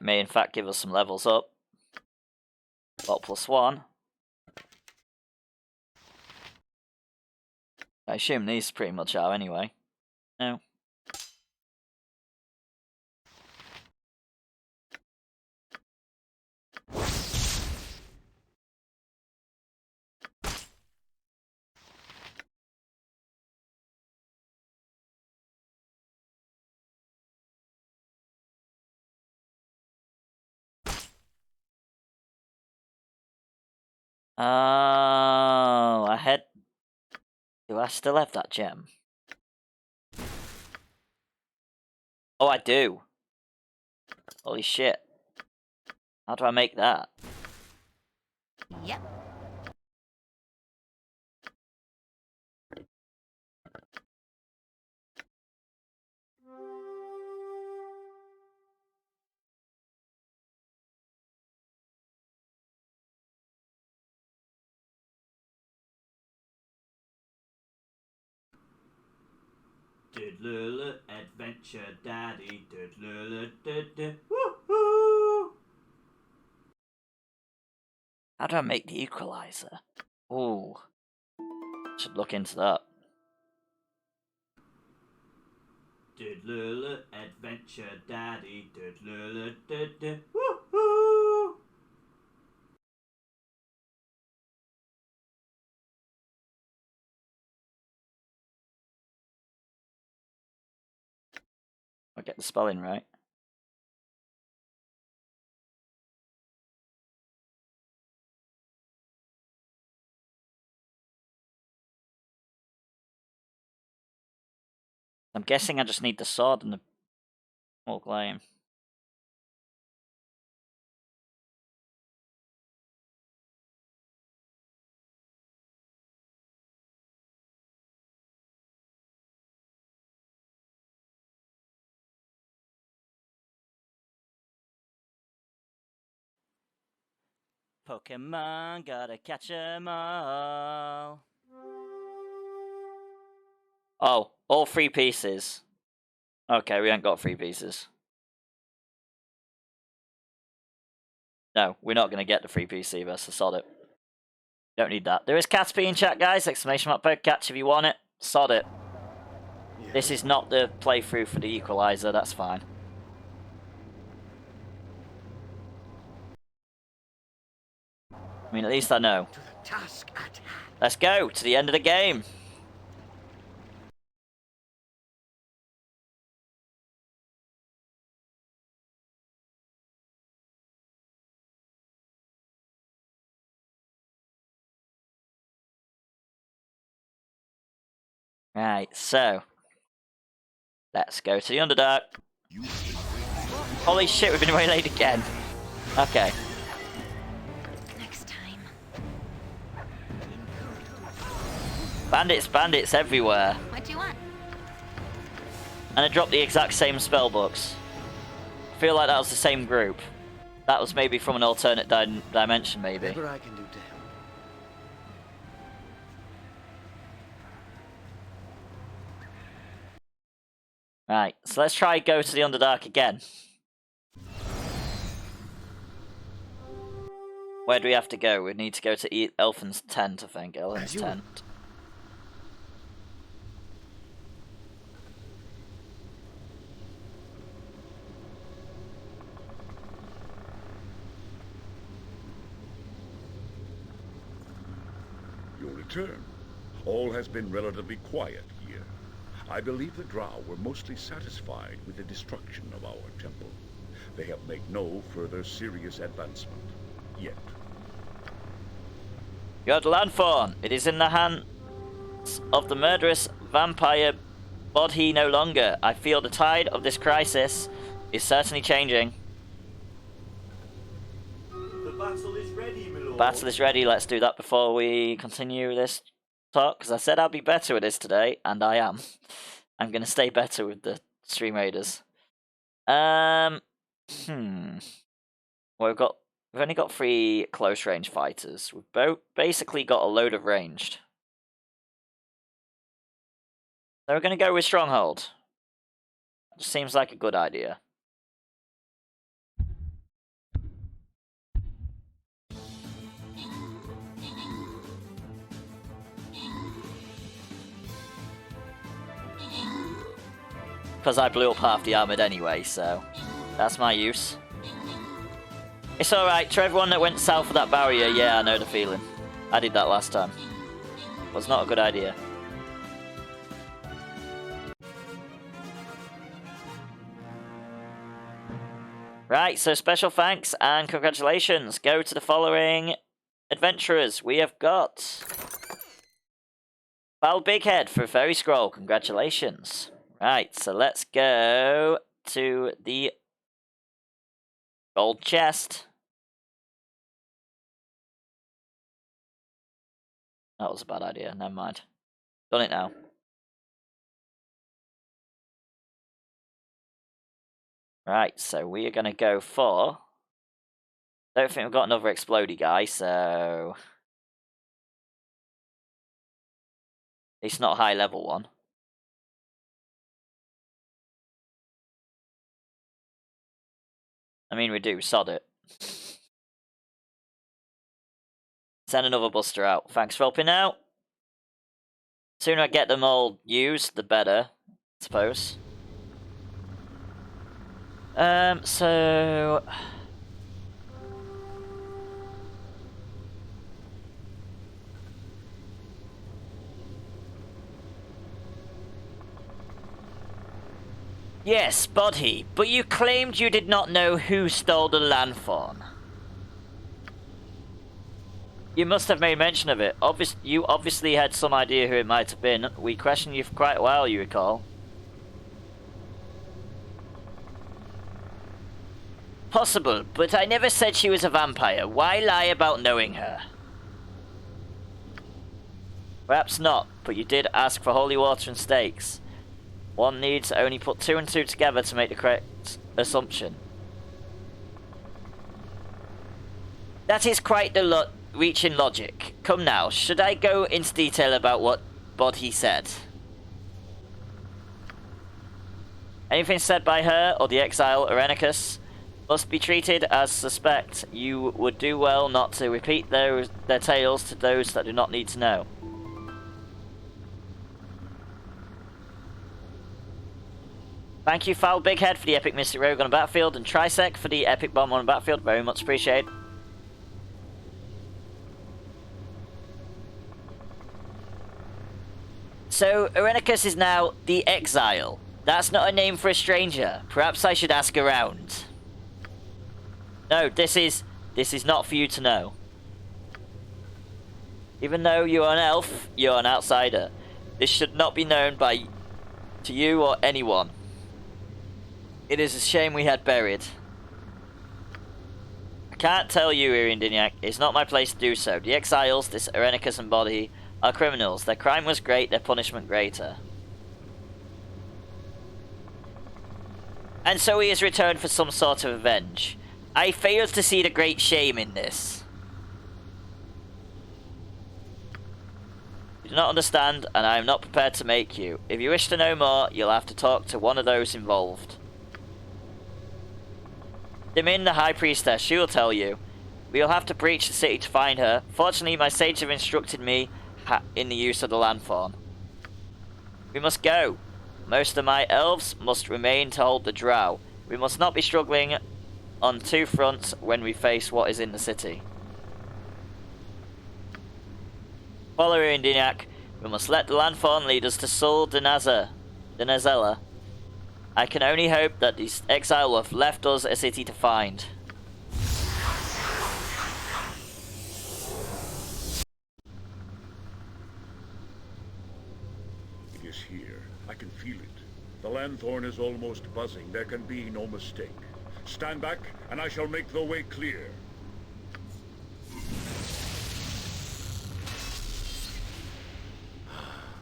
May in fact give us some levels up. Got +1. I assume these pretty much are anyway. No. Oh, I had... Do I still have that gem? Oh, I do. Holy shit. How do I make that? Yep. Adventure Daddy. Woohoo! How do I make the equalizer? Ooh. Should look into that. Adventure Daddy. Woohoo! I'll get the spelling right. I'm guessing I just need the sword and the smoke flame. Pokemon, gotta catch 'em all. Oh, all 3 pieces. Okay, we ain't got 3 pieces. No, we're not gonna get the 3-piece either, so sod it. Don't need that. There is Caterpie in chat, guys. Exclamation mark Pokecatch if you want it. Sod it. Yeah. This is not the playthrough for the equalizer, that's fine. I mean, at least I know. Let's go to the end of the game. Right, so let's go to the Underdark. Holy shit, we've been waylaid again. Okay. Next time. Bandits everywhere. What do you want? And I dropped the exact same spell books. I feel like that was the same group. That was maybe from an alternate dimension, maybe. Whatever I can do to help. Right, so let's try go to the Underdark again. Where do we have to go? We need to go to Elfin's tent, I think. Elfin's tent. Your return. All has been relatively quiet here. I believe the Drow were mostly satisfied with the destruction of our temple. They have made no further serious advancement yet. Your Landfawn. It is in the hands of the murderous vampire Bodhi no longer. I feel the tide of this crisis is certainly changing. The battle is ready, my lord. Battle is ready. Let's do that before we continue this talk, because I said I'd be better with this today, and I am. I'm going to stay better with the Stream Raiders. Well, we've got We've only got 3 close range fighters. We've basically got a load of ranged. So we're going to go with Stronghold. Seems like a good idea. Because I blew up half the armoured anyway, so that's my use. It's alright, to everyone that went south of that barrier, yeah, I know the feeling. I did that last time. Was not a good idea. Right, so special thanks and congratulations go to the following adventurers. We have got Val Bighead for Fairy Scroll, congratulations. Right, so let's go to the gold chest. That was a bad idea, never mind. Done it now. Right, so we are going to go for... Don't think we've got another explodey guy, so... It's not a high level one. I mean, we do, sod it. Send another buster out. Thanks for helping out. Sooner I get them all used, the better, I suppose. So... Yes, Bodhi, but you claimed you did not know who stole the Lanthorn. You must have made mention of it. You obviously had some idea who it might have been. We questioned you for quite a while, you recall. Possible, but I never said she was a vampire. Why lie about knowing her? Perhaps not, but you did ask for holy water and stakes. One needs only put 2 and 2 together to make the correct assumption. That is quite the reach in logic. Come now, should I go into detail about what Bodhi said? Anything said by her or the exile Irenicus must be treated as suspect. You would do well not to repeat their tales to those that do not need to know. Thank you, Foul Bighead, for the epic Mystic Rogue on the battlefield, and Trisec for the epic bomb on the battlefield. Very much appreciated. So, Irenicus is now the Exile. That's not a name for a stranger. Perhaps I should ask around. No, this is not for you to know. Even though you're an elf, you're an outsider. This should not be known to you or anyone. It is a shame we had buried. I can't tell you, Irindiniak. It's not my place to do so. The exiles, this Irenicus and Bodhi, are criminals. Their crime was great, their punishment greater. And so he has returned for some sort of revenge. I fail to see the great shame in this. You do not understand, and I am not prepared to make you. If you wish to know more, you'll have to talk to one of those involved. Dimin, the High Priestess, she will tell you. We'll have to breach the city to find her. Fortunately, my sages have instructed me in the use of the Lanthorn. We must go. Most of my elves must remain to hold the drow. We must not be struggling on 2 fronts when we face what is in the city. Follow Indinac. We must let the Lanthorn lead us to Sul Denazella. I can only hope that the exile will have left us a city to find. It is here. I can feel it. The Lanthorn is almost buzzing. There can be no mistake. Stand back, and I shall make the way clear.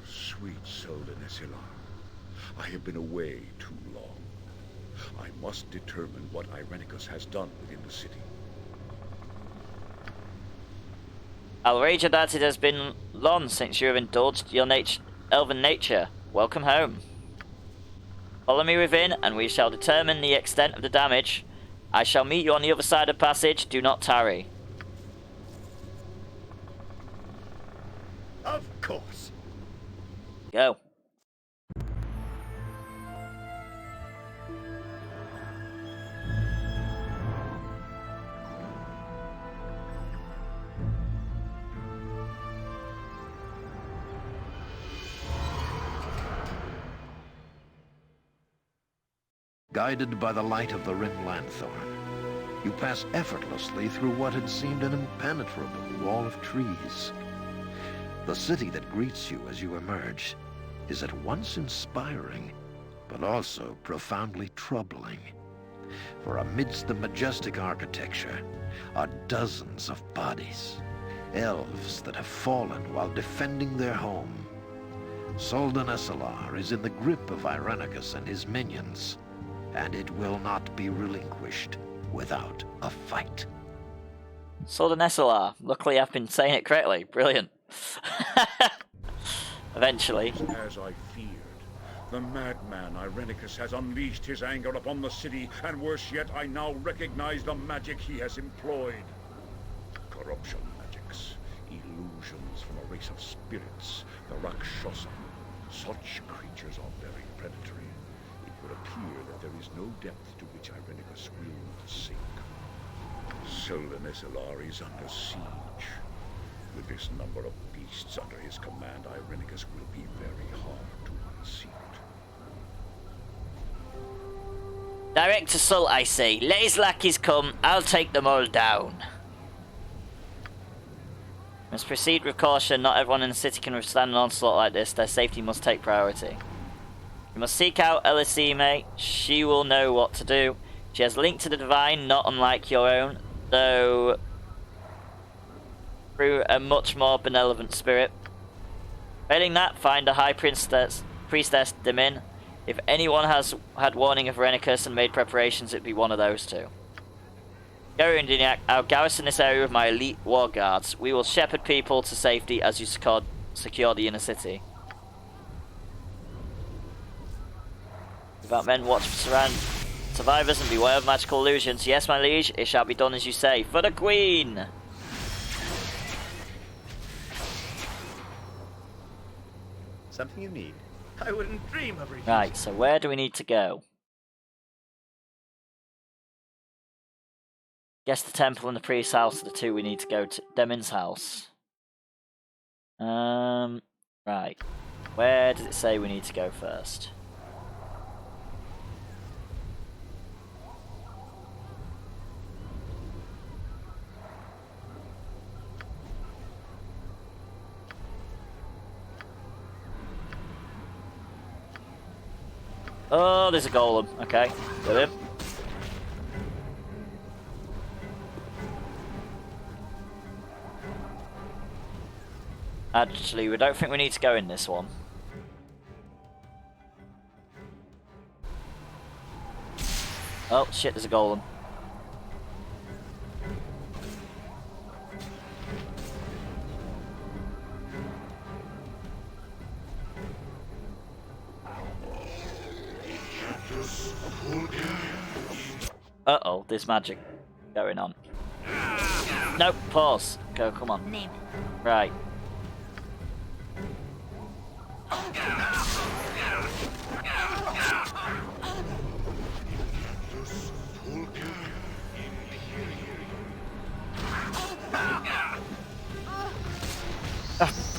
Sweet Sul Denazella. I have been away too long. I must determine what Irenicus has done within the city. I'll wager that it has been long since you have indulged your elven nature. Welcome home. Follow me within, and we shall determine the extent of the damage. I shall meet you on the other side of the passage. Do not tarry. Of course. Go. Guided by the light of the rim lanthorn, you pass effortlessly through what had seemed an impenetrable wall of trees. The city that greets you as you emerge is at once inspiring, but also profoundly troubling. For amidst the majestic architecture are dozens of bodies, elves that have fallen while defending their home. Soldan Esalar is in the grip of Irenicus and his minions, and it will not be relinquished without a fight. Soldan Esalar. Luckily I've been saying it correctly. Brilliant. Eventually. As I feared, the madman Irenicus has unleashed his anger upon the city, and worse yet, I now recognize the magic he has employed. Corruption magics, illusions from a race of spirits, the Rakshasa. Such creatures are very predatory. It would appear that there is no depth to which Irenicus will not sink. Soldan Esalar is under siege. With this number of beasts under his command, Irenicus will be very hard to unseat. Direct assault, I say. Let his lackeys come. I'll take them all down. Must proceed with caution. Not everyone in the city can withstand an onslaught like this. Their safety must take priority. You must seek out Elisime. She will know what to do. She has link to the divine, not unlike your own, though through a much more benevolent spirit. Failing that, find the High Priestess Dimin. If anyone has had warning of Irenicus and made preparations, it'd be one of those two. Go, Indiniac. I'll garrison this area with my elite war guards. We will shepherd people to safety as you secure the inner city. Without men, watch surround survivors and beware of magical illusions. Yes, my liege, it shall be done as you say. For the Queen! Something you need. I wouldn't dream of refusing. Right, so where do we need to go? Guess the temple and the priest's house are the two we need to go to. Demon's house. Right. Where does it say we need to go first? Oh, there's a golem. Okay, got him. Actually, we don't think we need to go in this one. Oh, shit, there's a golem. Uh-oh, there's magic going on. Nope, pause. Go, come on. Name it. Right.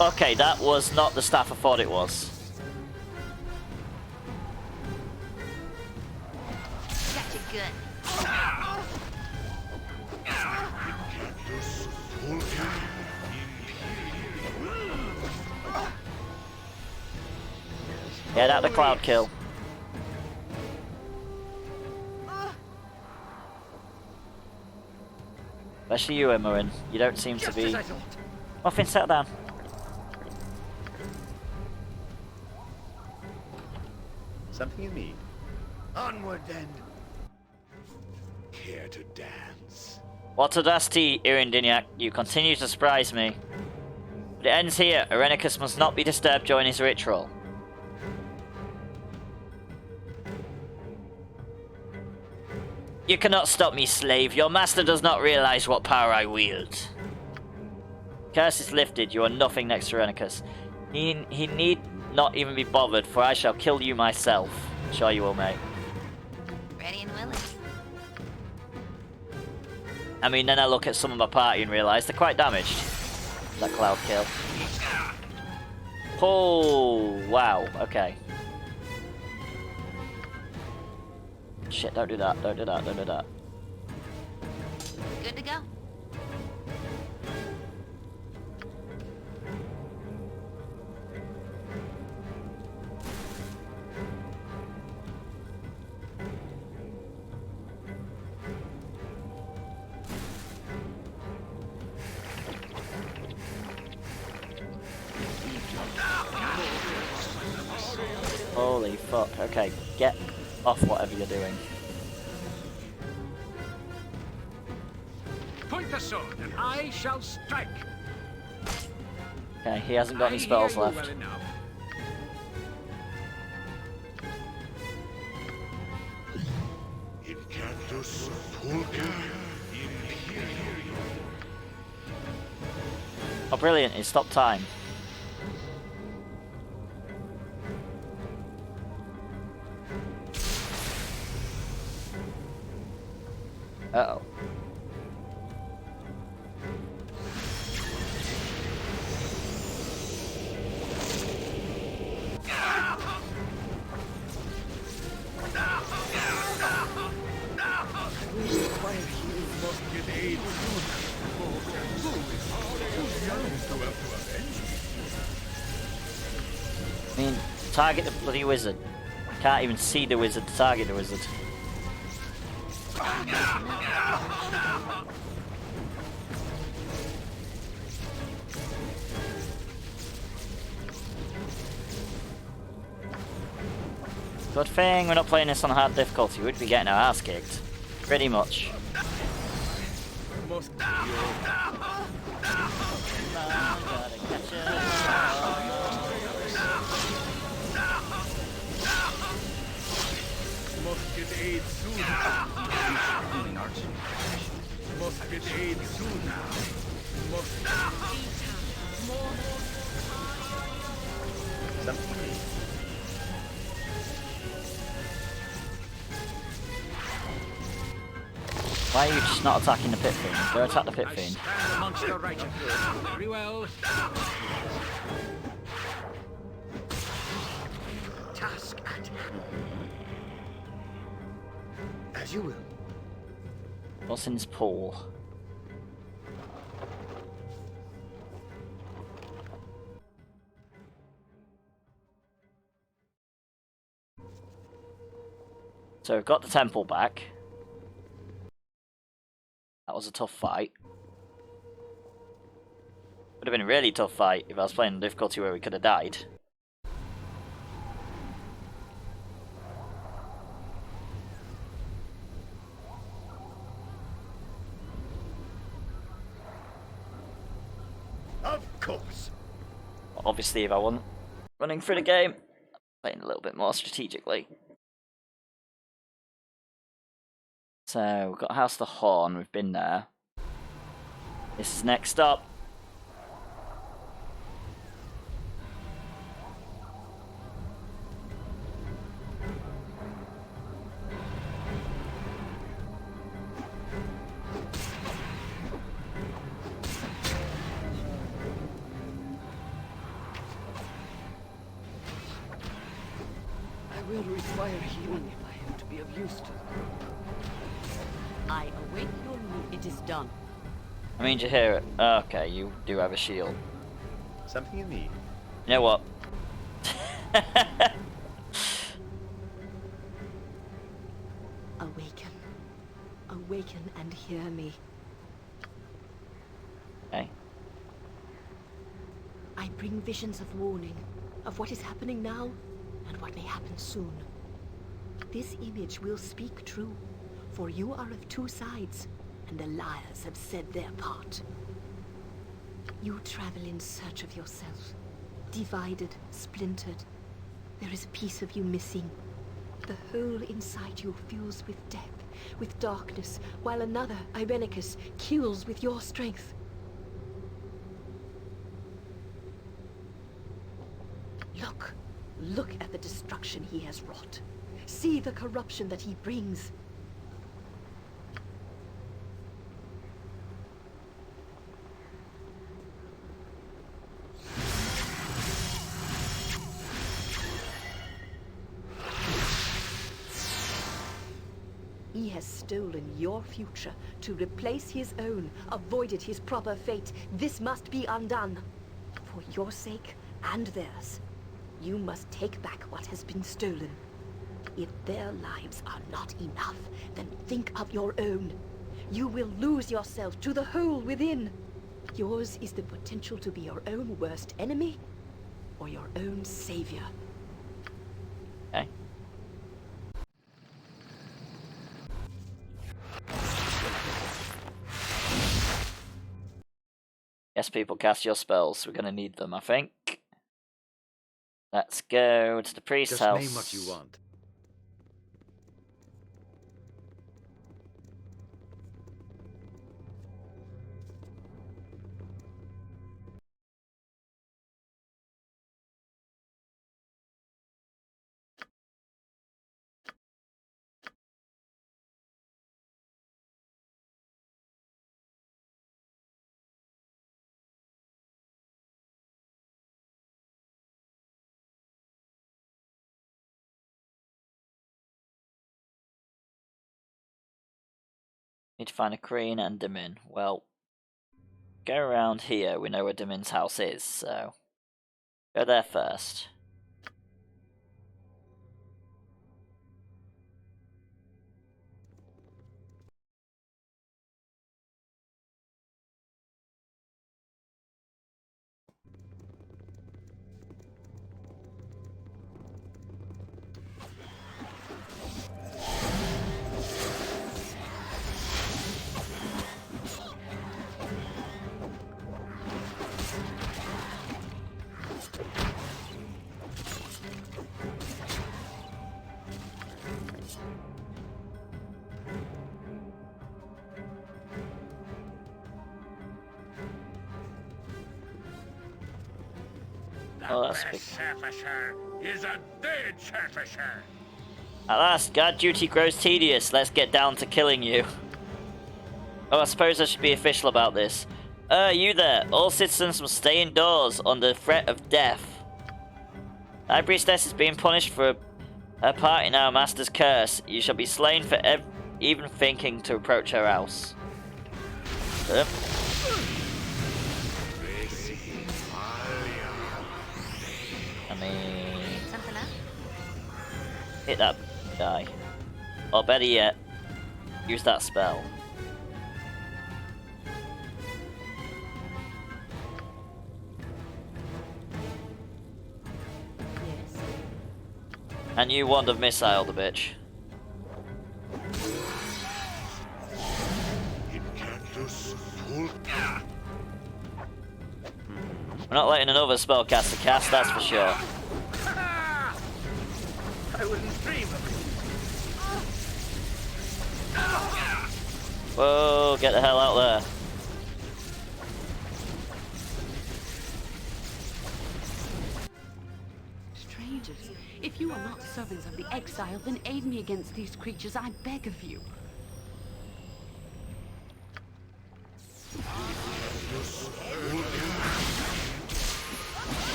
Okay, that was not the staff I thought it was. Gotcha good. Yeah, that the cloud kill. Especially you, Marin. You don't seem to be... Muffin, settle down. Something you need. Onward then. Care to dance? What audacity, Irindiniac. You continue to surprise me. But it ends here. Irenicus must not be disturbed during his ritual. You cannot stop me, slave. Your master does not realize what power I wield. Curse is lifted. You are nothing next to Irenicus. He need not even be bothered, for I shall kill you myself. Sure you will, mate. Ready and willing. I mean, then I look at some of my party and realise they're quite damaged. That cloud kill. Oh, wow. Okay. Shit, don't do that. Don't do that. Don't do that. Good to go. Holy fuck. Okay, get off whatever you're doing. Point the sword, and I shall strike. Okay, he hasn't got any spells left. Well enough. Incantus pulca imperio. Oh, brilliant. It stopped time. Uh-oh. I mean, target the bloody wizard. Can't even see the wizard to target the wizard. Good thing we're not playing this on hard difficulty. We'd be getting our ass kicked. Pretty much. Must get aid soon. Must get aid soon. Why are you just not attacking the pit fiend? Go attack the pit I fiend. stand amongst the righteous. Very well. Task at hand. As you will. What's in his pool? So we've got the temple back. That was a tough fight. Would have been a really tough fight if I was playing on difficulty where we could have died. Of course. Obviously, if I wasn't running through the game, playing a little bit more strategically. So, we've got House of the Horn, we've been there. This is next up. I will require healing if I am to be of use to them. I await your need. It is done. I mean, did you hear it? Okay, you do have a shield. Something you need. You know what? Awaken. Awaken and hear me. Okay. I bring visions of warning, of what is happening now, and what may happen soon. This image will speak true, for you are of two sides, and the liars have said their part. You travel in search of yourself. Divided, splintered. There is a piece of you missing. The hole inside you fills with death, with darkness, while another, Irenicus, kills with your strength. Look. Look at the destruction he has wrought. See the corruption that he brings. He has stolen your future to replace his own, avoided his proper fate. This must be undone. For your sake and theirs, you must take back what has been stolen. If their lives are not enough, then think of your own. You will lose yourself to the hole within. Yours is the potential to be your own worst enemy or your own savior. Okay. Yes, people, cast your spells. We're gonna need them, I think. Let's go to the priest's house. Just name what you want. Need to find a Kreen and Damin. Well, go around here. We know where Damin's house is, so go there first. Oh, that's big. Surfacer is a dead surfacer. At last, guard duty grows tedious. Let's get down to killing you. Oh, I suppose I should be official about this. You there. All citizens must stay indoors under threat of death. High Priestess is being punished for her part in our master's curse. You shall be slain for even thinking to approach her house. I mean... Something up? Hit that guy. Or better yet, use that spell. Yes. And you wand of missile the bitch. We're not letting another spellcaster cast, that's for sure. I wouldn't dream of it. Whoa, get the hell out there. Strangers, if you are not servants of the exile, then aid me against these creatures, I beg of you.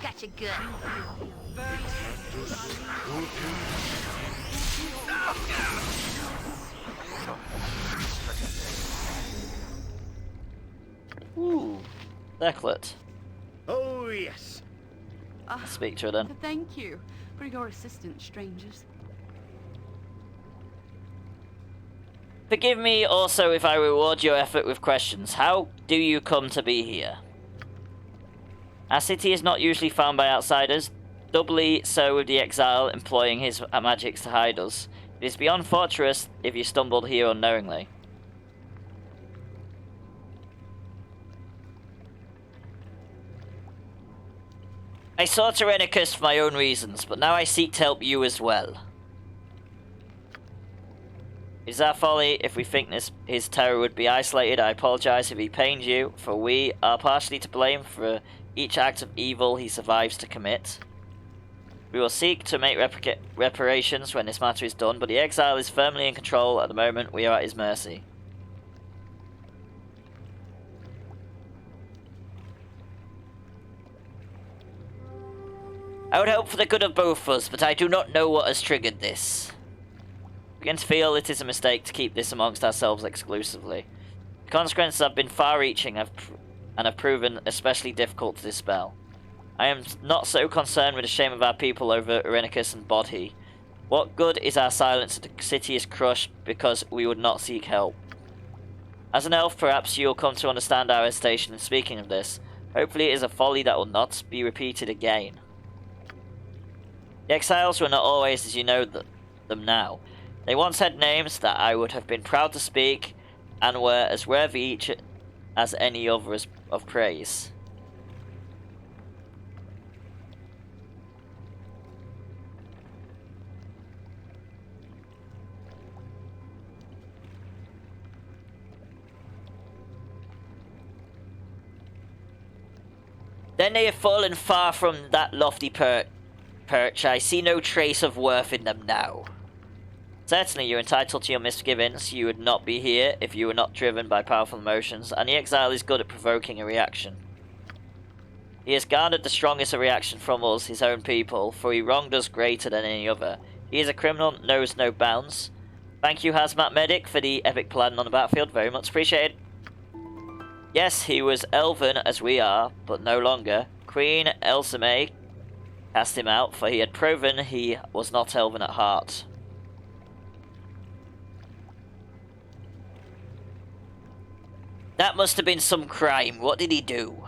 Gotcha good. Ooh, Decklet. Oh, yes. Speak to her then. Thank you for your assistance, strangers. Forgive me also if I reward your effort with questions. How do you come to be here? Our city is not usually found by outsiders, doubly so with the exile employing his magics to hide us. It is beyond fortress if you stumbled here unknowingly. I sought Irenicus for my own reasons, but now I seek to help you as well. It is our folly if we think his terror would be isolated. I apologize if he pained you, for we are partially to blame for each act of evil he survives to commit. We will seek to make reparations when this matter is done, but the exile is firmly in control at the moment. We are at his mercy. I would hope for the good of both of us, but I do not know what has triggered this. I begin to feel it is a mistake to keep this amongst ourselves exclusively. The consequences have been far-reaching and have proven especially difficult to dispel. I am not so concerned with the shame of our people over Irenicus and Bodhi. What good is our silence if the city is crushed because we would not seek help? As an elf, perhaps you will come to understand our hesitation in speaking of this. Hopefully it is a folly that will not be repeated again. The exiles were not always as you know them now. They once had names that I would have been proud to speak, and were as worthy each as any other of praise. Then they have fallen far from that lofty perch. I see no trace of worth in them now. Certainly you're entitled to your misgivings. You would not be here if you were not driven by powerful emotions, and the exile is good at provoking a reaction. He has garnered the strongest reaction from us, his own people, for he wronged us greater than any other. He is a criminal, knows no bounds. Thank you, Hazmat Medic, for the epic plan on the battlefield. Very much appreciated. Yes, he was elven as we are, but no longer. Queen Isometric cast him out, for he had proven he was not elven at heart. That must have been some crime. What did he do?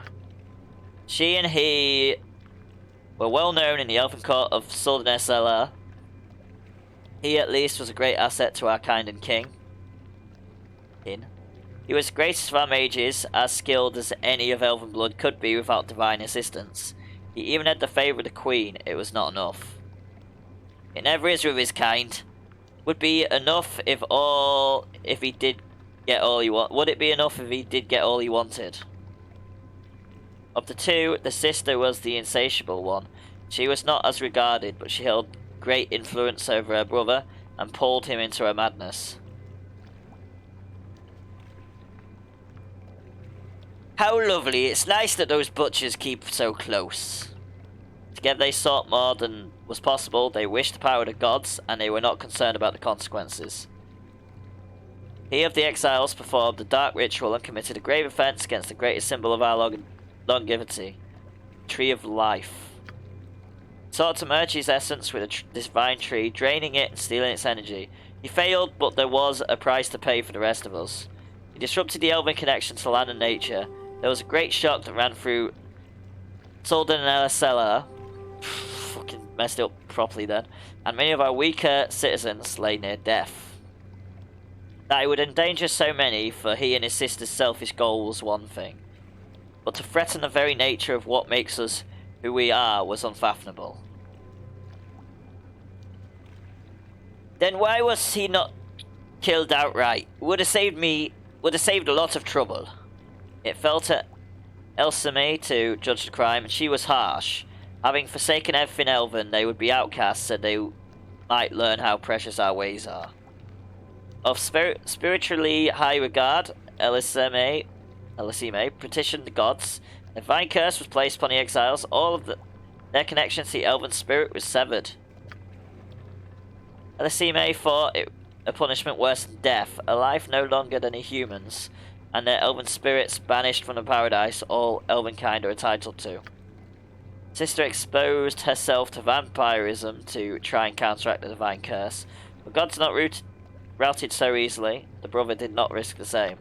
She and he were well known in the elven court of Southern SLR. He at least was a great asset to our kind and king. He was greatest of our mages, as skilled as any of elven blood could be without divine assistance. He even had the favour of the queen. It was not enough. It never is with his kind. Would be enough if he did get all he wanted. Would it be enough if he did get all he wanted? Of the two, the sister was the insatiable one. She was not as regarded, but she held great influence over her brother and pulled him into her madness. How lovely. It's nice that those butchers keep so close. Together they sought more than was possible. They wished the power of the gods, and they were not concerned about the consequences. He of the exiles performed a dark ritual and committed a grave offense against the greatest symbol of our longevity, the Tree of Life. He sought to merge his essence with a divine tree, draining it and stealing its energy. He failed, but there was a price to pay for the rest of us. He disrupted the elven connection to land and nature. There was a great shock that ran through Solden and Elisella. Fucking messed it up properly then. And many of our weaker citizens lay near death. That it would endanger so many for he and his sister's selfish goal was one thing. But to threaten the very nature of what makes us who we are was unfathomable. Then why was he not killed outright? Would have saved a lot of trouble. It fell to Elsame to judge the crime, and she was harsh. Having forsaken everything elven, they would be outcasts, and they might learn how precious our ways are. Of spiritually high regard, Elisame petitioned the gods. A divine curse was placed upon the exiles. All of their connection to the elven spirit was severed. Elisame thought it a punishment worse than death, a life no longer than a human's, and their elven spirits banished from the paradise all elven kind are entitled to. Sister exposed herself to vampirism to try and counteract the divine curse, but gods not routed so easily. The brother did not risk the same.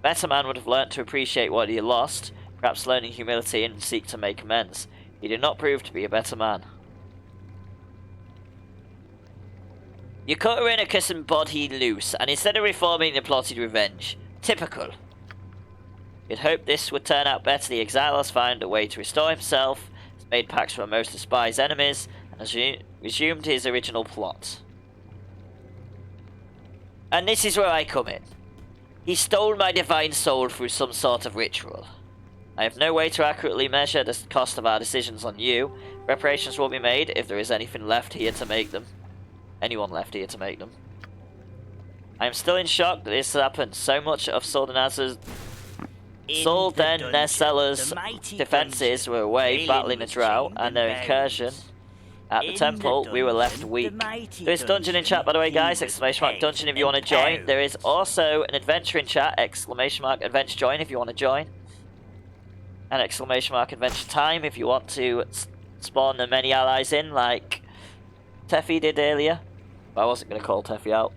Better man would have learnt to appreciate what he had lost, perhaps learning humility and seek to make amends. He did not prove to be a better man. You cut Irenicus and Bodhi loose, and instead of reforming, they plotted revenge. Typical. You'd hoped this would turn out better. The exile has found a way to restore himself, made pacts with most of Spy's enemies, and has resumed his original plot. And this is where I come in. He stole my divine soul through some sort of ritual. I have no way to accurately measure the cost of our decisions on you. Reparations will be made if there is anything left here to make them. Anyone left here to make them. I am still in shock that this happened. So much of Soldenaz's defences were away battling a drow, and their incursion at the temple, we were left weak. There is dungeon in chat, by the way, guys. Exclamation mark dungeon if you want to join. There is also an adventure in chat. Exclamation mark adventure join if you want to join. And exclamation mark adventure time if you want to spawn the many allies in, like Teffy did earlier. But I wasn't going to call Teffy out.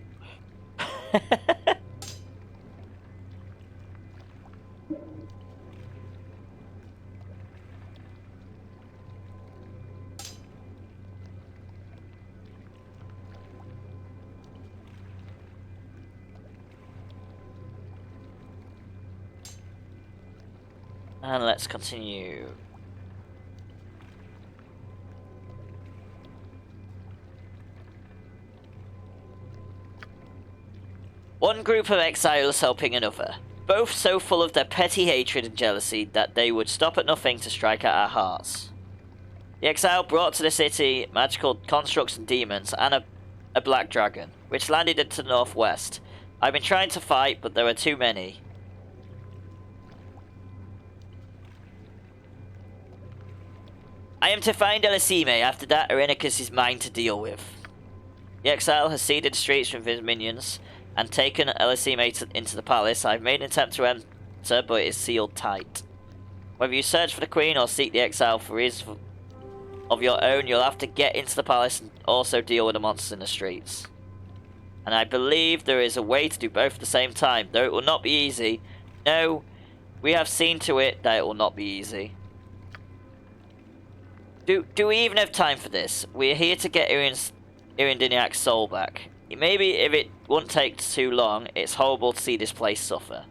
And let's continue. One group of exiles helping another, both so full of their petty hatred and jealousy that they would stop at nothing to strike at our hearts. The exile brought to the city magical constructs and demons, and a black dragon, which landed into the northwest. I've been trying to fight, but there are too many. I am to find Elisime. After that, Irenicus is mine to deal with. The exile has seeded the streets with his minions and taken Elisime into the palace. I've made an attempt to enter, but it is sealed tight. Whether you search for the queen or seek the exile for reasons of your own, you'll have to get into the palace and also deal with the monsters in the streets. And I believe there is a way to do both at the same time, though it will not be easy. No, we have seen to it that it will not be easy. Do we even have time for this? We are here to get Irindiniak's soul back. Maybe if it wouldn't take too long, it's horrible to see this place suffer.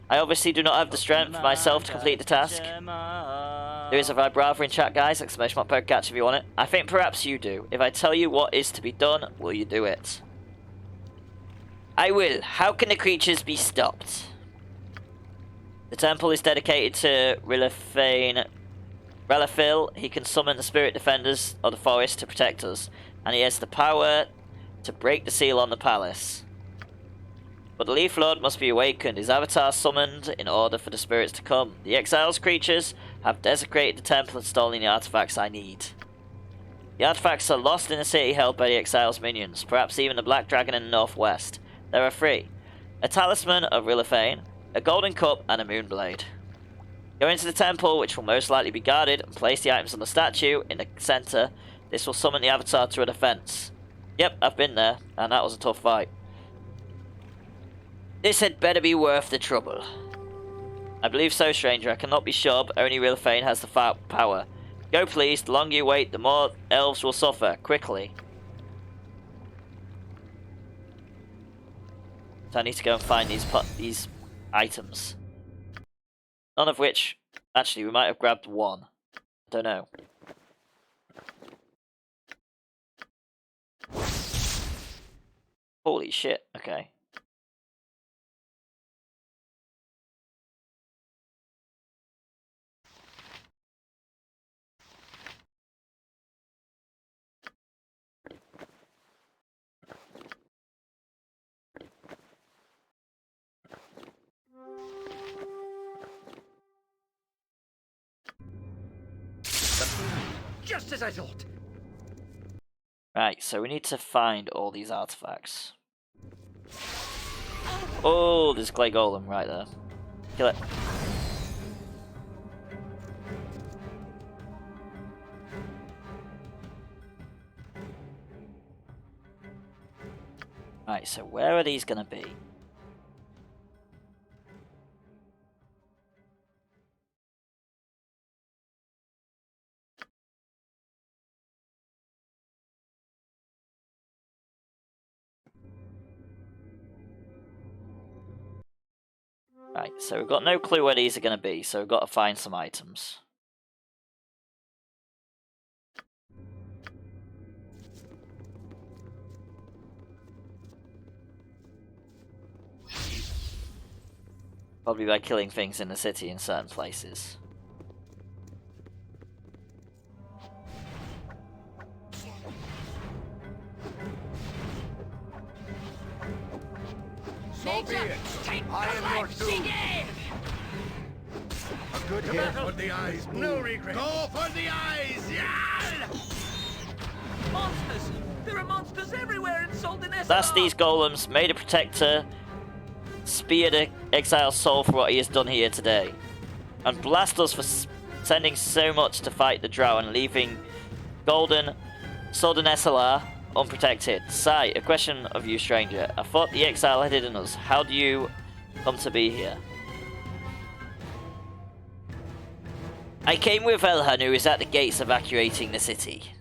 I obviously do not have the strength myself to complete the task. There is a vibrator in chat, guys. Exclamation mark catch if you want it. I think perhaps you do. If I tell you what is to be done, will you do it? I will. How can the creatures be stopped? The temple is dedicated to Relafil. He can summon the spirit defenders of the forest to protect us, and he has the power to break the seal on the palace. But the Leaf Lord must be awakened, his avatar summoned in order for the spirits to come. The exiles creatures have desecrated the temple and stolen the artifacts I need. The artifacts are lost in the city held by the exiles' minions, perhaps even the Black Dragon in the northwest. There are 3. A talisman of Rilithane, a golden cup, and a moonblade. Go into the temple, which will most likely be guarded, and place the items on the statue in the center. This will summon the avatar to a defense. Yep, I've been there, and that was a tough fight. This had better be worth the trouble. I believe so, stranger. I cannot be sure, but only Rilithane has the power. Go, please. The longer you wait, the more elves will suffer. Quickly. So I need to go and find these items. None of which... Actually, we might have grabbed one. I don't know. Holy shit, okay. Just as I thought. Right, so we need to find all these artifacts. Oh, there's Clay Golem right there. Kill it. Right, so where are these gonna be? Right, so we've got no clue where these are going to be, so we've got to find some items. Probably by killing things in the city in certain places. Major, take I am your doom. A good hit for the eyes. No regret. Go for the eyes! Yeah! Monsters! There are monsters everywhere in Solden SLR! That's these golems. May the Protector spear the exile's soul for what he has done here today. And blast us for sending so much to fight the drow and leaving Solden SLR unprotected. Sai, a question of you, stranger. I thought the exile had hidden us. How do you come to be here? I came with Elhan, who is at the gates evacuating the city.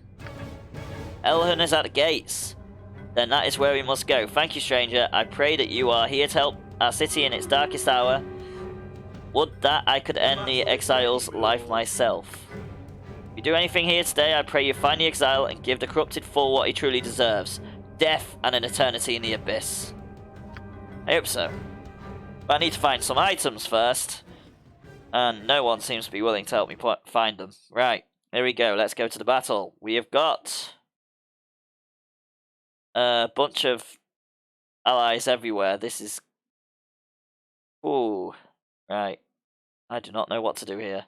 Elhan is at the gates. Then that is where we must go. Thank you, stranger. I pray that you are here to help our city in its darkest hour. Would that I could end the exile's life myself. If you do anything here today, I pray you find the exile and give the corrupted fool what he truly deserves. Death and an eternity in the abyss. I hope so. But I need to find some items first. And no one seems to be willing to help me find them. Right, here we go. Let's go to the battle. We have got a bunch of allies everywhere. This is... Ooh. Right. I do not know what to do here.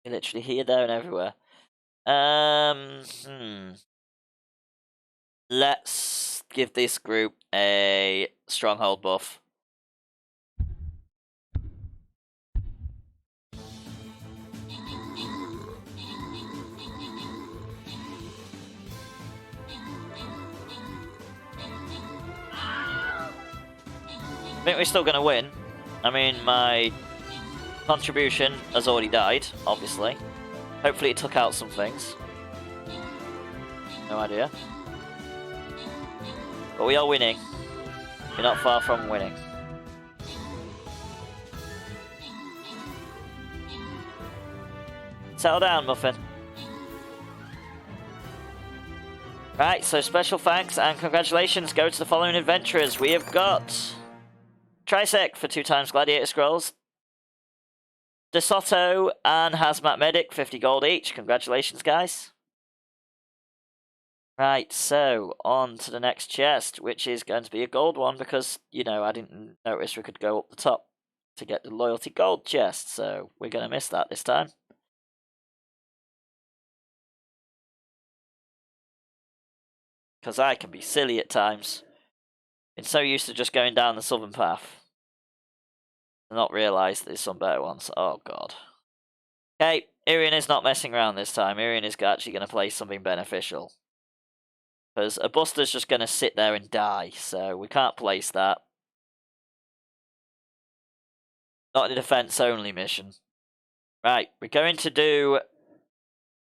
Literally here, there, and everywhere. Let's give this group a stronghold buff. I think we're still going to win. I mean, my contribution has already died, obviously. Hopefully it took out some things. No idea. But we are winning. We're not far from winning. Settle down, Muffin. Right, so special thanks and congratulations go to the following adventurers. We have got Trisec for 2x Gladiator Scrolls. DeSoto and Hazmat Medic, 50 gold each. Congratulations, guys. Right, so on to the next chest, which is going to be a gold one because, you know, I didn't notice we could go up the top to get the loyalty gold chest, so we're going to miss that this time. Because I can be silly at times. Been so used to just going down the southern path. Not realise there's some better ones. Oh god. Okay, Irian is not messing around this time. Irian is actually going to play something beneficial. Because a Buster's just going to sit there and die, so we can't place that. Not a defense only mission. Right, we're going to do...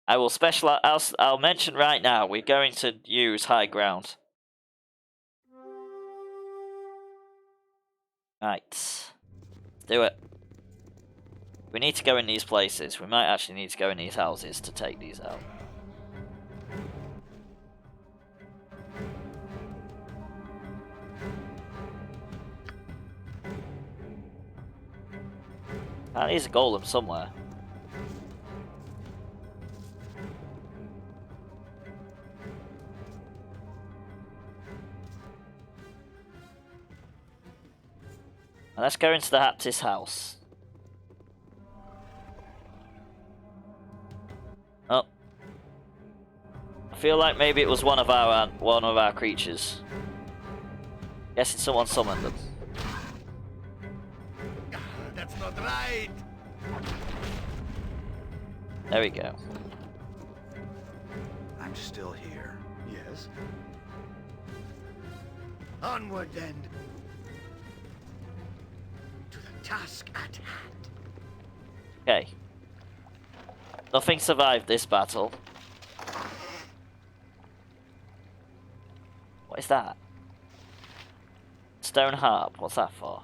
I will specialize... I'll mention right now, we're going to use high ground. Right. Do it. We need to go in these places. We might actually need to go in these houses to take these out. There's a golem somewhere. Now let's go into the Haptis house. Oh. I feel like maybe it was one of our creatures. Guessing someone summoned them. That's not right. There we go. I'm still here. Yes. Onward then. To the task at hand. Okay. Nothing survived this battle. What is that? Stone harp. What's that for?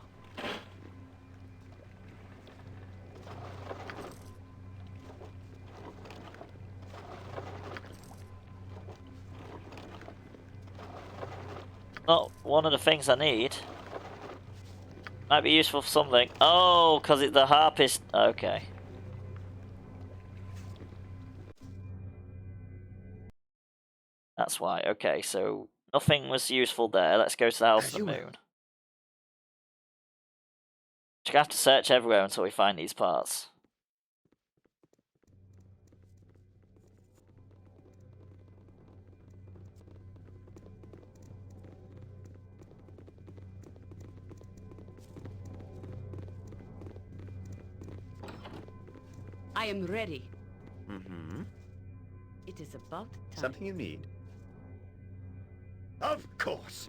Not one of the things I need. Might be useful for something. Oh, because it's the harpist. Okay. That's why. Okay, so nothing was useful there. Let's go to the House of the Moon. We're gonna have to search everywhere until we find these parts. I am ready. Mm-hmm. It is about time. Something you need? Of course.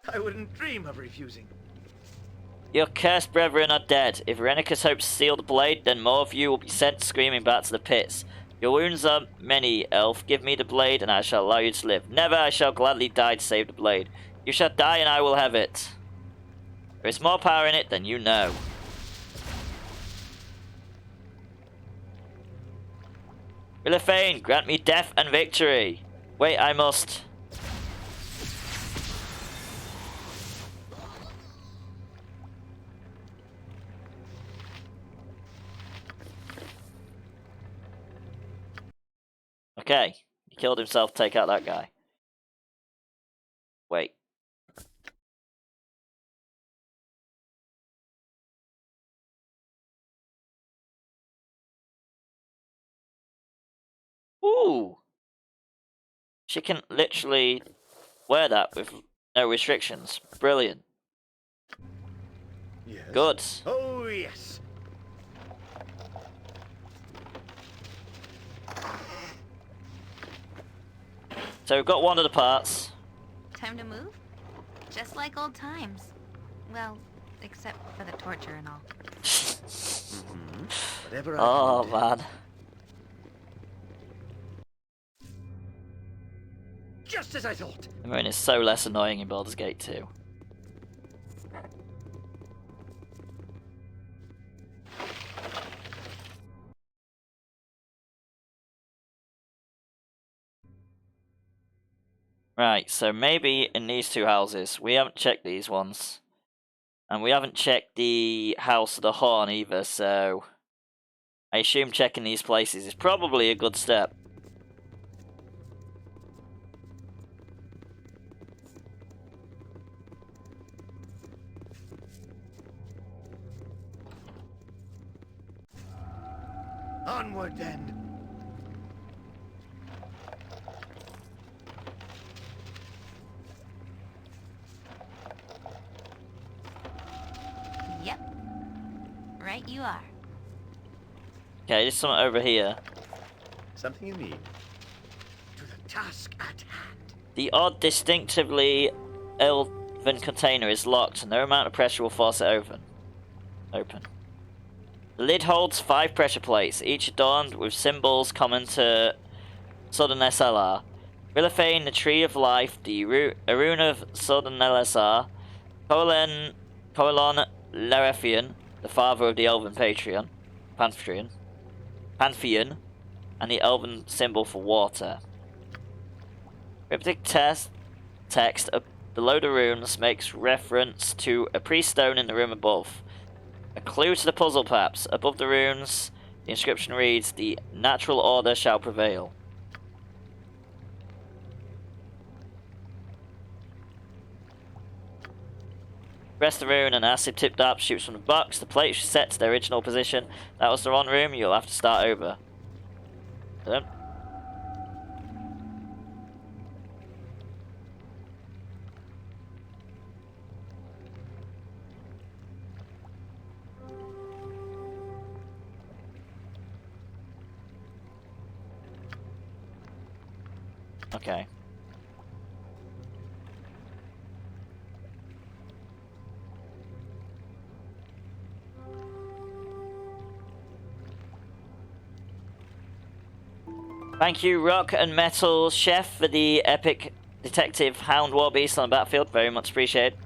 I wouldn't dream of refusing. Your cursed brethren are dead. If Irenicus hopes to steal the blade, then more of you will be sent screaming back to the pits. Your wounds are many, elf. Give me the blade, and I shall allow you to live. Never, I shall gladly die to save the blade. You shall die, and I will have it. There is more power in it than you know. Willifane, grant me death and victory. Wait, I must. Okay, he killed himself to take out that guy. Wait. Ooh! She can literally wear that with no restrictions. Brilliant. Yes. Good. Oh, yes. So we've got one of the parts. Time to move? Just like old times. Well, except for the torture and all. Whatever Oh, man. Just as I thought. The moon is so less annoying in Baldur's Gate 2. Right, so maybe in these two houses. We haven't checked these ones. And we haven't checked the House of the Horn either, so I assume checking these places is probably a good step. Onward then. Yep. Right you are. Okay, there's something over here. Something you need? To the task at hand. The odd, distinctively elven container is locked, and no amount of pressure will force it open. The lid holds 5 pressure plates, each adorned with symbols common to Southern SLR. Willifane, the Tree of Life, the Arun of Southern LSR, Colon Larethian, the father of the Elven Pantheon, and the Elven symbol for water. Cryptic text below the runes makes reference to a priest stone in the room above. A clue to the puzzle, perhaps. Above the runes, the inscription reads, "The natural order shall prevail." Press the rune and acid tipped up shoots from the box. The plates reset to their original position. That was the wrong room. You'll have to start over. Done. Okay. Thank you, Rock and Metal Chef, for the epic detective Hound War Beast on the battlefield. Very much appreciated.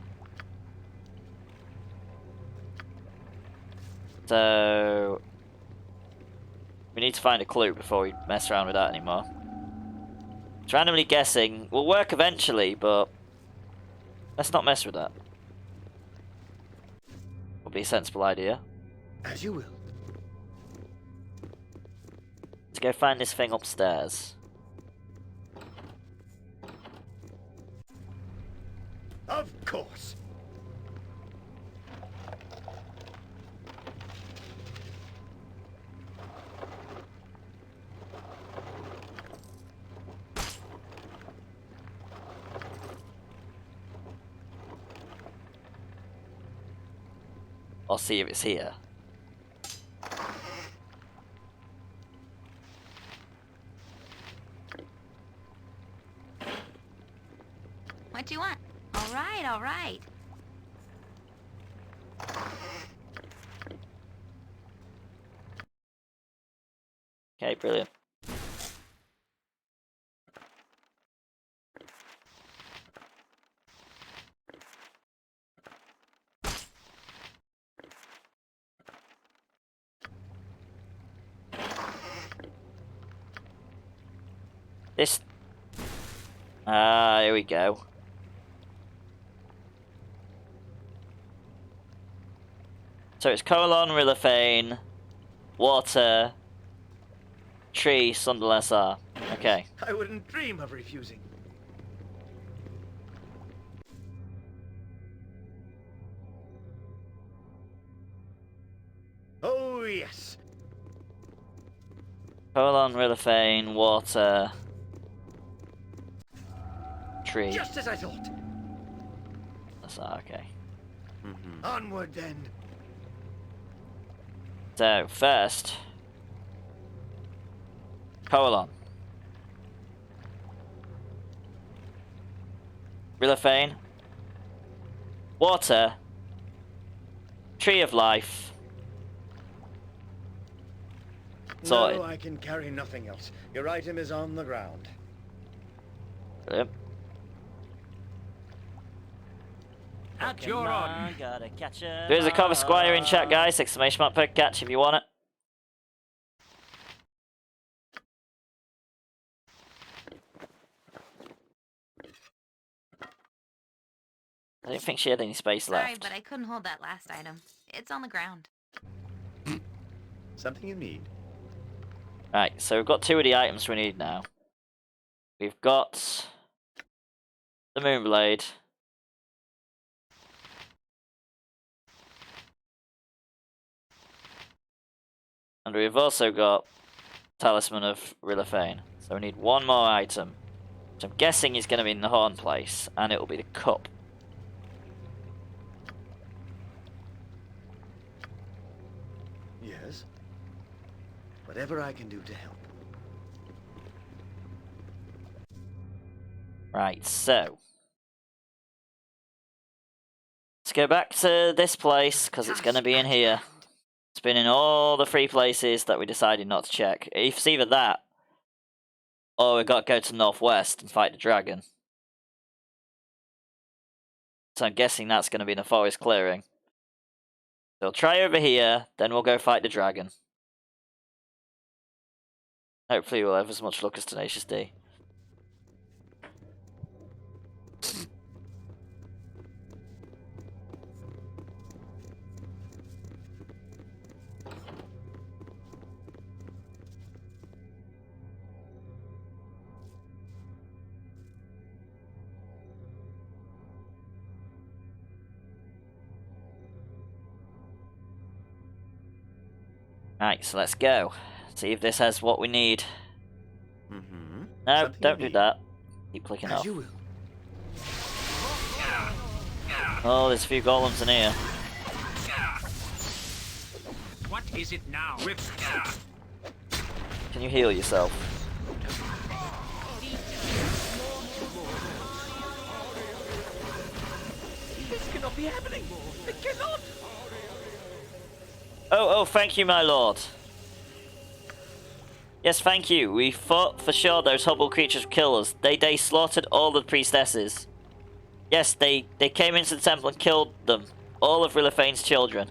So we need to find a clue before we mess around with that anymore. It's randomly guessing will work eventually, but let's not mess with that. Would be a sensible idea. As you will. Let's go find this thing upstairs. Of course. I'll see if it's here. What do you want? All right, all right. Okay, brilliant. This... here we go. So it's colon, rilliphane, water, tree, Sunderland SR. Okay. I wouldn't dream of refusing. Oh, yes. Colon, rilliphane, water, tree. Just as I thought. SR, okay. Onward, then. So, first, colon, rilliphane, water, tree of life. Sorted. No, I can carry nothing else. Your item is on the ground. Brilliant. At your on. Gotta catch 'em. There's a cover squire in chat, guys. Exclamation mark per catch if you want it. I didn't think she had any space Sorry, left. but I couldn't hold that last item. It's on the ground. Something you need. Right, so we've got 2 of the items we need now. We've got the Moonblade. And we've also got Talisman of Rilliphane. So we need 1 more item. Which I'm guessing is going to be in the Horn place. And it will be the Cup. Yes. Whatever I can do to help. Right, so. Let's go back to this place, because it's going to be in here. It's been in all the 3 places that we decided not to check. It's either that, or we've got to go to Northwest and fight the dragon. So I'm guessing that's going to be in the forest clearing. So we'll try over here, then we'll go fight the dragon. Hopefully we'll have as much luck as Tenacious D. Right, so let's go. See if this has what we need. No, Something don't you do need. that. Keep clicking As off. you will. Oh, there's a few golems in here. What is it now? Can you heal yourself? This cannot be happening. It cannot. Oh, thank you, my lord. Yes, thank you. We thought for sure those horrible creatures would kill us. They slaughtered all the priestesses. Yes, they came into the temple and killed them. All of Riliphane's children.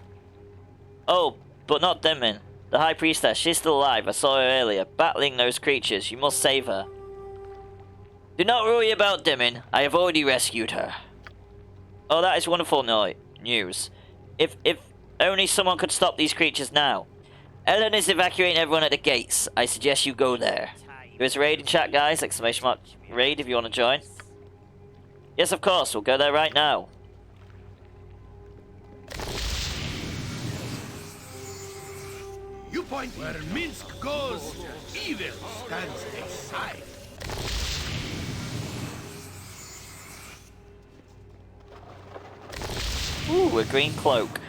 Oh, but not Demin. The High Priestess, she's still alive. I saw her earlier, battling those creatures. You must save her. Do not worry about Dimmon. I have already rescued her. Oh, that is wonderful news. If only someone could stop these creatures now. Ellen is evacuating everyone at the gates. I suggest you go there. There's a raid in chat, guys. Exclamation mark raid if you want to join. Yes, of course. We'll go there right now. You point where Minsk goes, evil stands aside. Ooh, a green cloak.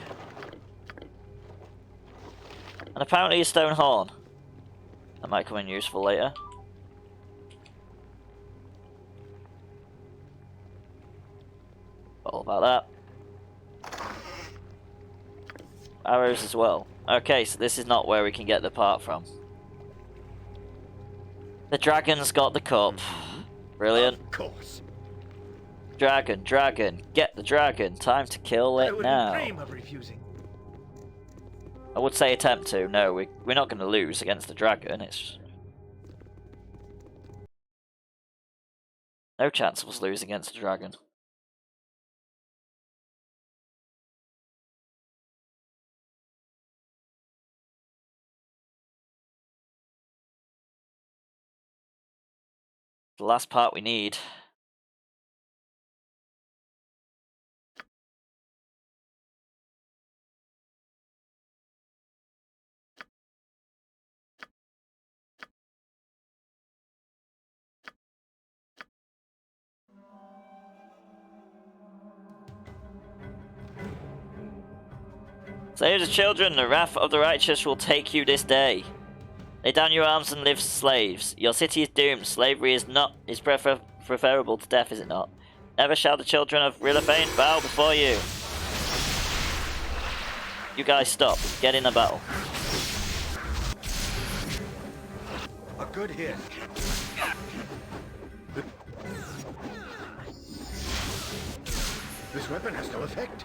And apparently a stone horn. That might come in useful later. All about that. Arrows as well. Okay, so this is not where we can get the part from. The dragon's got the cup. Brilliant. Of course. Dragon, get the dragon. Time to kill it now. I wouldn't dream of refusing. I would say attempt to. No, we're not going to lose against the dragon. It's no chance of us losing against the dragon. The last part we need. Say to the children, the wrath of the righteous will take you this day. Lay down your arms and live slaves. Your city is doomed. Slavery is preferable to death, is it not? Never shall the children of Rillifain bow before you. You guys stop. Get in the battle. A good hit. This weapon has no effect.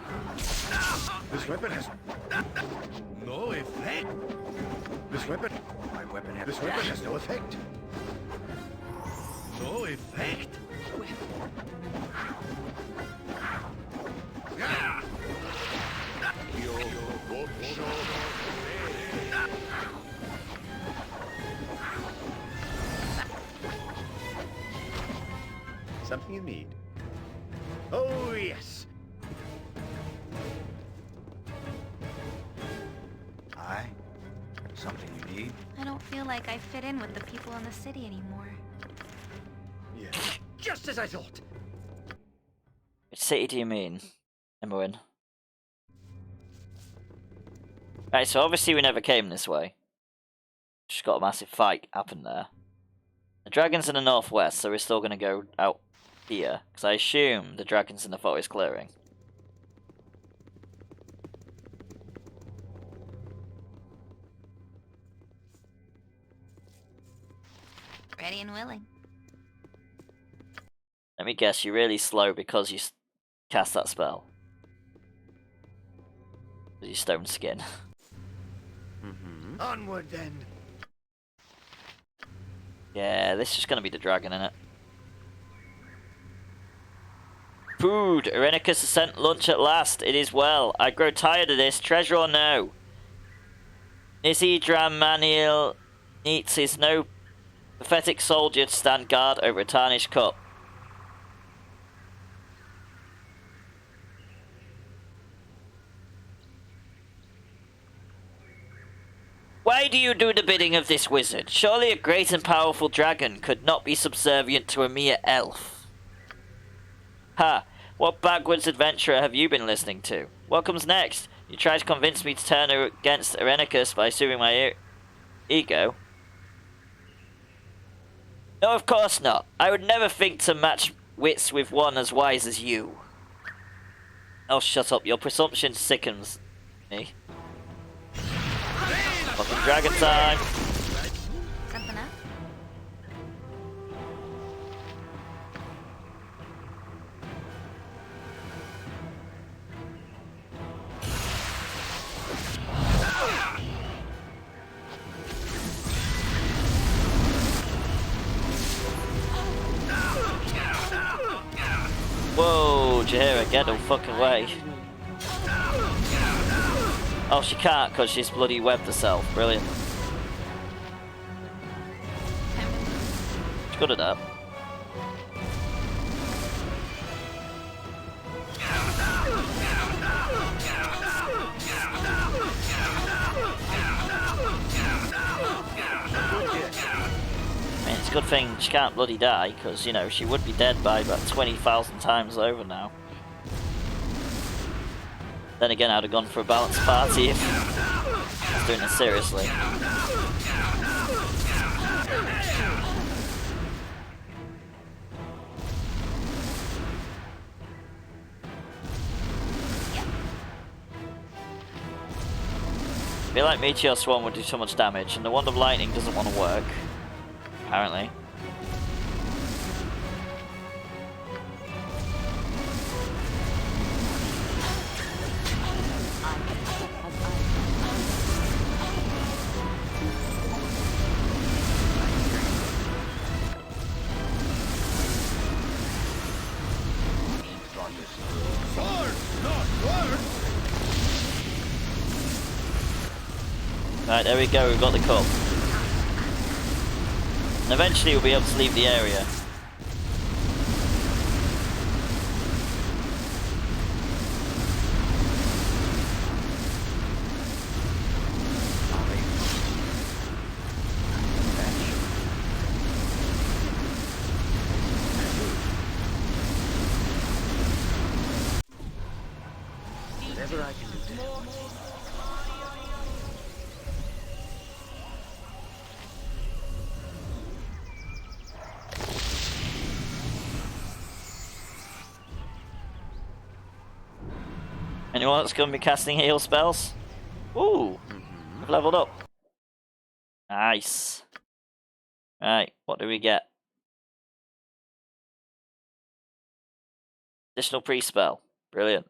This weapon has no effect. This weapon. My weapon has. This weapon has no effect. No effect. Something you need. Oh yes. Aye. Something you need. I don't feel like I fit in with the people in the city anymore. Yes. Just as I thought. Which city do you mean, Imoen? Right, so obviously we never came this way. Just got a massive fight happen there. The dragon's in the northwest, so we're still going to go out here, because I assume the dragon's in the forest clearing. Ready and willing. Let me guess, you're really slow because you cast that spell. With your stone skin. Onward then. Yeah, this is going to be the dragon, innit? Food! Irenicus has sent lunch at last. It is well. I grow tired of this, treasure or no. Nisi Dramaniel needs his no pathetic soldier to stand guard over a tarnished cup. Why do you do the bidding of this wizard? Surely a great and powerful dragon could not be subservient to a mere elf. Ha! What backwards adventurer have you been listening to? What comes next? You try to convince me to turn against Irenicus by soothing my ego? No, of course not. I would never think to match wits with one as wise as you. Oh, shut up. Your presumption sickens me. Fucking dragon time! Something up? Whoa, Jaheira, get the fuck away. Oh, she can't because she's bloody webbed herself. Brilliant. She's good at that. I mean, it's a good thing she can't bloody die, because, you know, she would be dead by about 20,000 times over now. Then again, I'd have gone for a balanced party if I was doing it seriously. I feel like Meteor Swarm would do so much damage, and the Wand of Lightning doesn't want to work, apparently. Right, there we go, we've got the cup. And eventually we'll be able to leave the area. Whatever I can do to help. Anyone that's going to be casting heal spells? Ooh, we've leveled up. Nice. Right, what do we get? Additional pre-spell. Brilliant.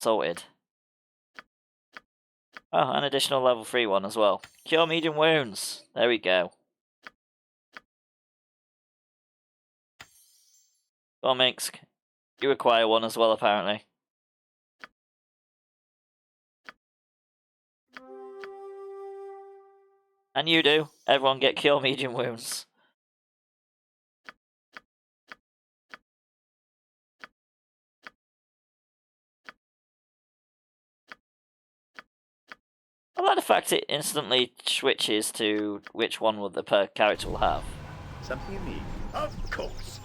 Sorted. Oh, an additional level 3 one as well. Cure medium wounds. There we go. Go on, Minsk. You require one as well, apparently. And you do. Everyone get cure medium wounds. I like the fact it instantly switches to which one would the character will have. Something you need? Of course.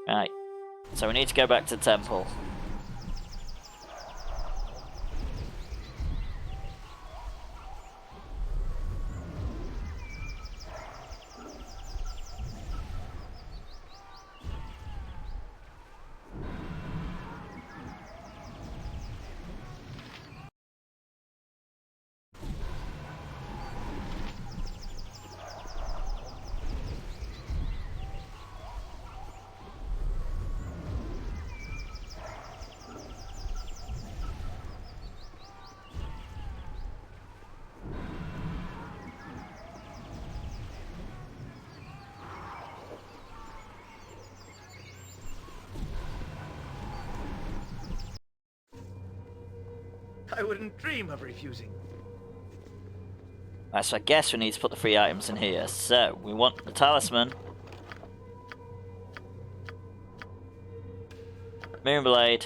Right. So we need to go back to the temple. I wouldn't dream of refusing. Right, so I guess we need to put the 3 items in here. So, we want the talisman. Moonblade.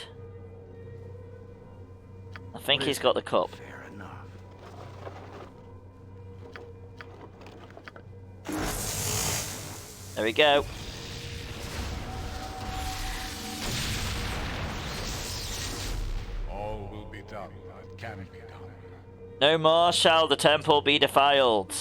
I think he's got the cup. Fair enough. There we go. All will be done that can be done. No more shall the temple be defiled.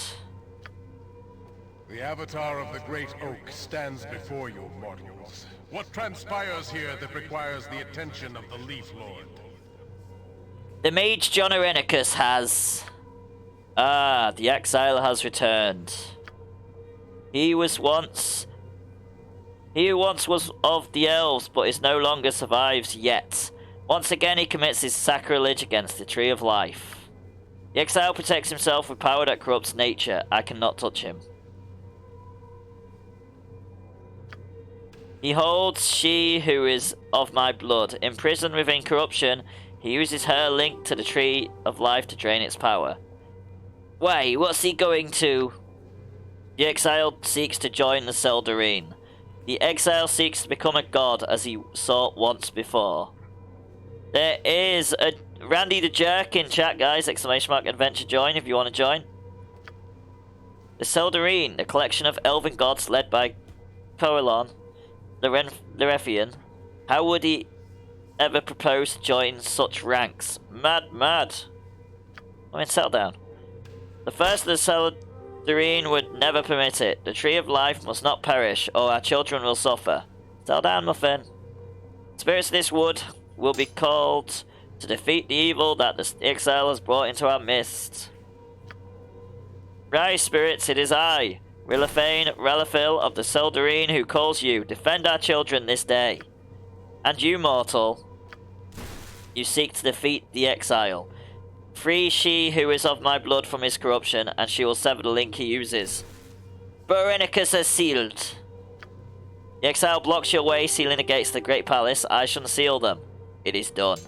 The avatar of the Great Oak stands before you, mortals. What transpires here that requires the attention of the Leaf Lord? The mage John Orenicus has... Ah, the exile has returned. He who once was of the elves, but is no longer survives yet. Once again he commits his sacrilege against the Tree of Life. The exile protects himself with power that corrupts nature. I cannot touch him. He holds she who is of my blood. Imprisoned within corruption, he uses her link to the tree of life to drain its power. Wait, what's he going to? The exile seeks to join the Seldarine. The exile seeks to become a god as he sought once before. There is a Randy the Jerk in chat, guys. !adventure join if you want to join. The Seldarine, the collection of elven gods led by Coelon, the Lerefian. How would he ever propose to join such ranks? Mad. I mean, settle down. The first of the Seldarine would never permit it. The tree of life must not perish, or our children will suffer. Settle down, Muffin. Spirits of this wood will be called to defeat the evil that the exile has brought into our midst. Rise, spirits, it is I, Rilafane Relafil of the Seldarine, who calls you. Defend our children this day. And you, mortal, you seek to defeat the exile. Free she who is of my blood from his corruption, and she will sever the link he uses. Berenicus has sealed. The exile blocks your way, sealing the gates to the great palace. I shall unseal them. It is done.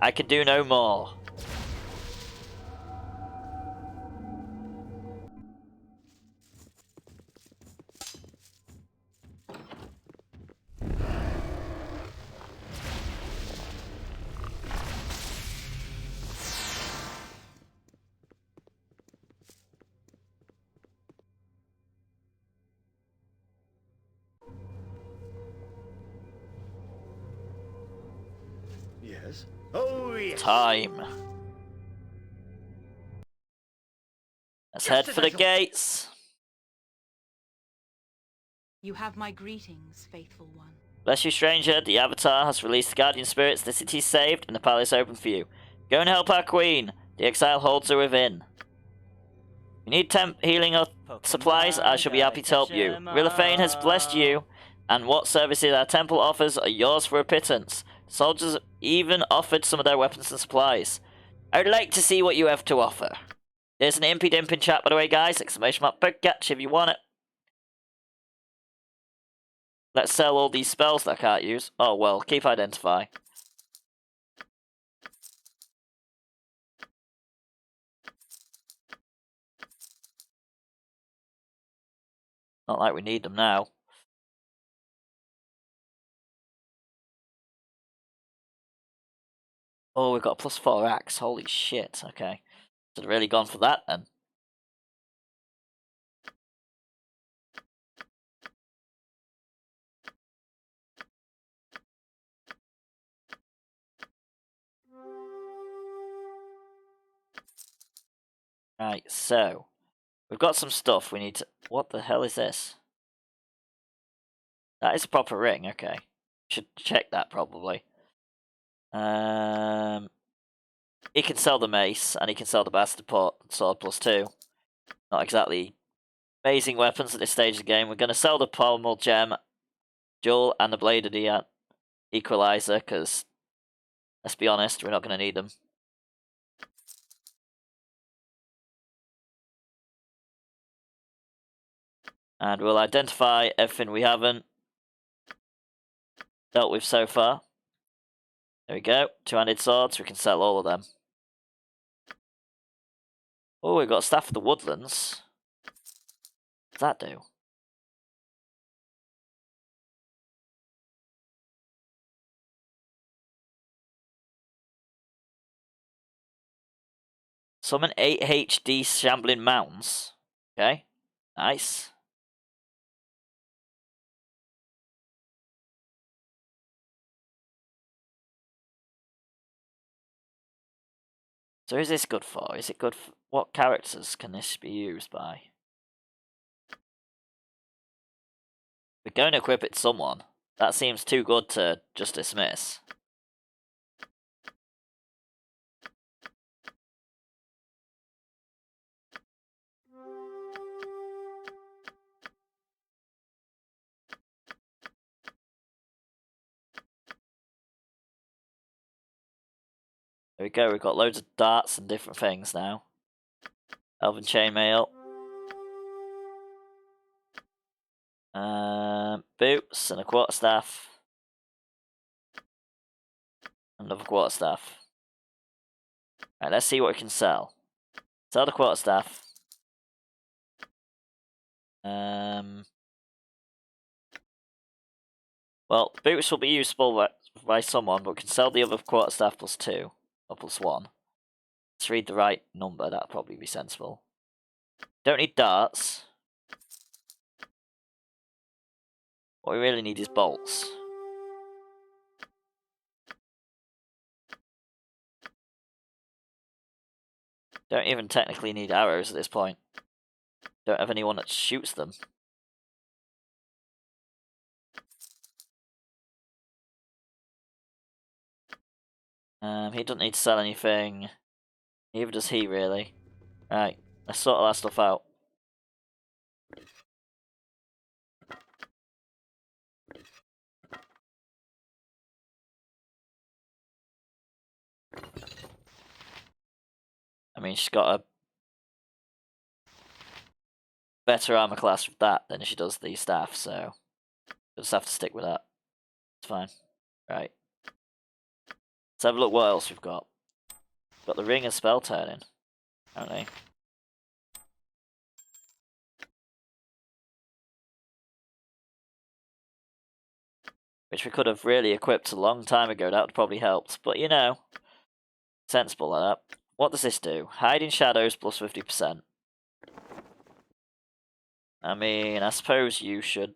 I can do no more. Yes. Oh, yes. Time. Let's head for the gates. You have my greetings, faithful one. Bless you, stranger. The Avatar has released the guardian spirits. The city is saved and the palace open for you. Go and help our queen. The exile holds her within. You need temp healing or supplies? I shall be happy to help you. Rilafane has blessed you, and what services our temple offers are yours for a pittance. The soldiers have even offered some of their weapons and supplies. I would like to see what you have to offer. There's an impy dimp in chat, by the way, guys. ! Catch if you want it. Let's sell all these spells that I can't use. Oh well, keep identify. Not like we need them now. Oh, we've got a +4 axe. Holy shit. Okay. Should have really gone for that then. Right, so we've got some stuff we need to... What the hell is this? That is a proper ring, okay. Should check that probably. He can sell the mace, and he can sell the bastard sword +2. Not exactly amazing weapons at this stage of the game. We're going to sell the pommel gem, jewel, and the blade of the equalizer, because, let's be honest, we're not going to need them. And we'll identify everything we haven't dealt with so far. There we go. Two-handed swords. We can sell all of them. Oh, we've got Staff of the Woodlands. What's that do? Summon 8 HD Shambling Mounds. Okay. Nice. So is this good for? Is it good for... What characters can this be used by? We're going to equip it to someone. That seems too good to just dismiss. There we go, we've got loads of darts and different things now. Elven chainmail. Boots and a quarterstaff. Another quarterstaff. Right, let's see what we can sell. Sell the quarterstaff. Well, boots will be useful by someone, but we can sell the other quarterstaff +2 or +1. Let's read the right number. That'll probably be sensible. Don't need darts. What we really need is bolts. Don't even technically need arrows at this point. Don't have anyone that shoots them. He doesn't need to sell anything. Neither does he, really. Right, let's sort all that stuff out. I mean, she's got a better armor class with that than she does the staff, so we'll just have to stick with that. It's fine. Right. Let's have a look what else we've got. Got the ring and spell turning, haven't we? Which we could have really equipped a long time ago, that would probably helped. But you know, sensible like that. What does this do? Hide in shadows plus 50%. I mean, I suppose you should...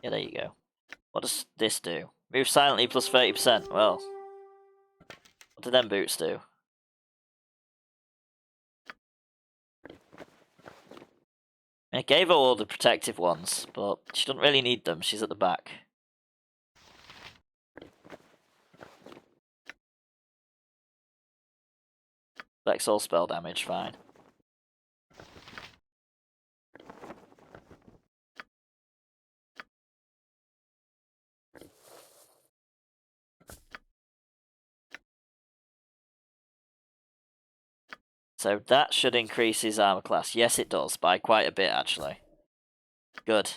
Yeah, there you go. What does this do? Move silently plus 30%. Well, what do them boots do? I gave her all the protective ones, but she doesn't really need them. She's at the back. Flex all spell damage, fine. So that should increase his armor class. Yes, it does, by quite a bit, actually. Good.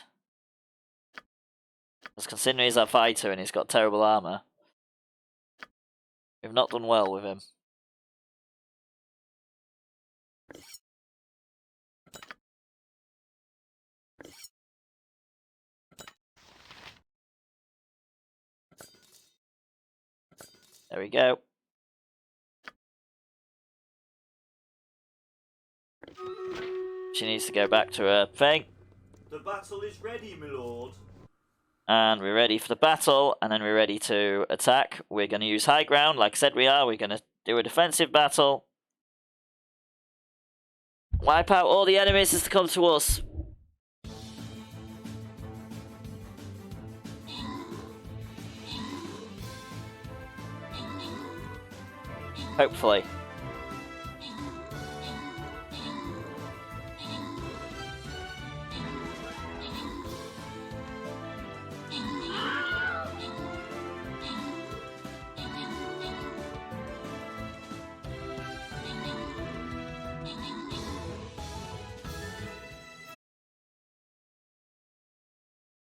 Because considering he's a fighter and he's got terrible armor, we've not done well with him. There we go. She needs to go back to her thing. The battle is ready, my lord. And we're ready for the battle, and then we're ready to attack. We're going to use high ground, like I said we are. We're going to do a defensive battle. Wipe out all the enemies as they come to us. Hopefully.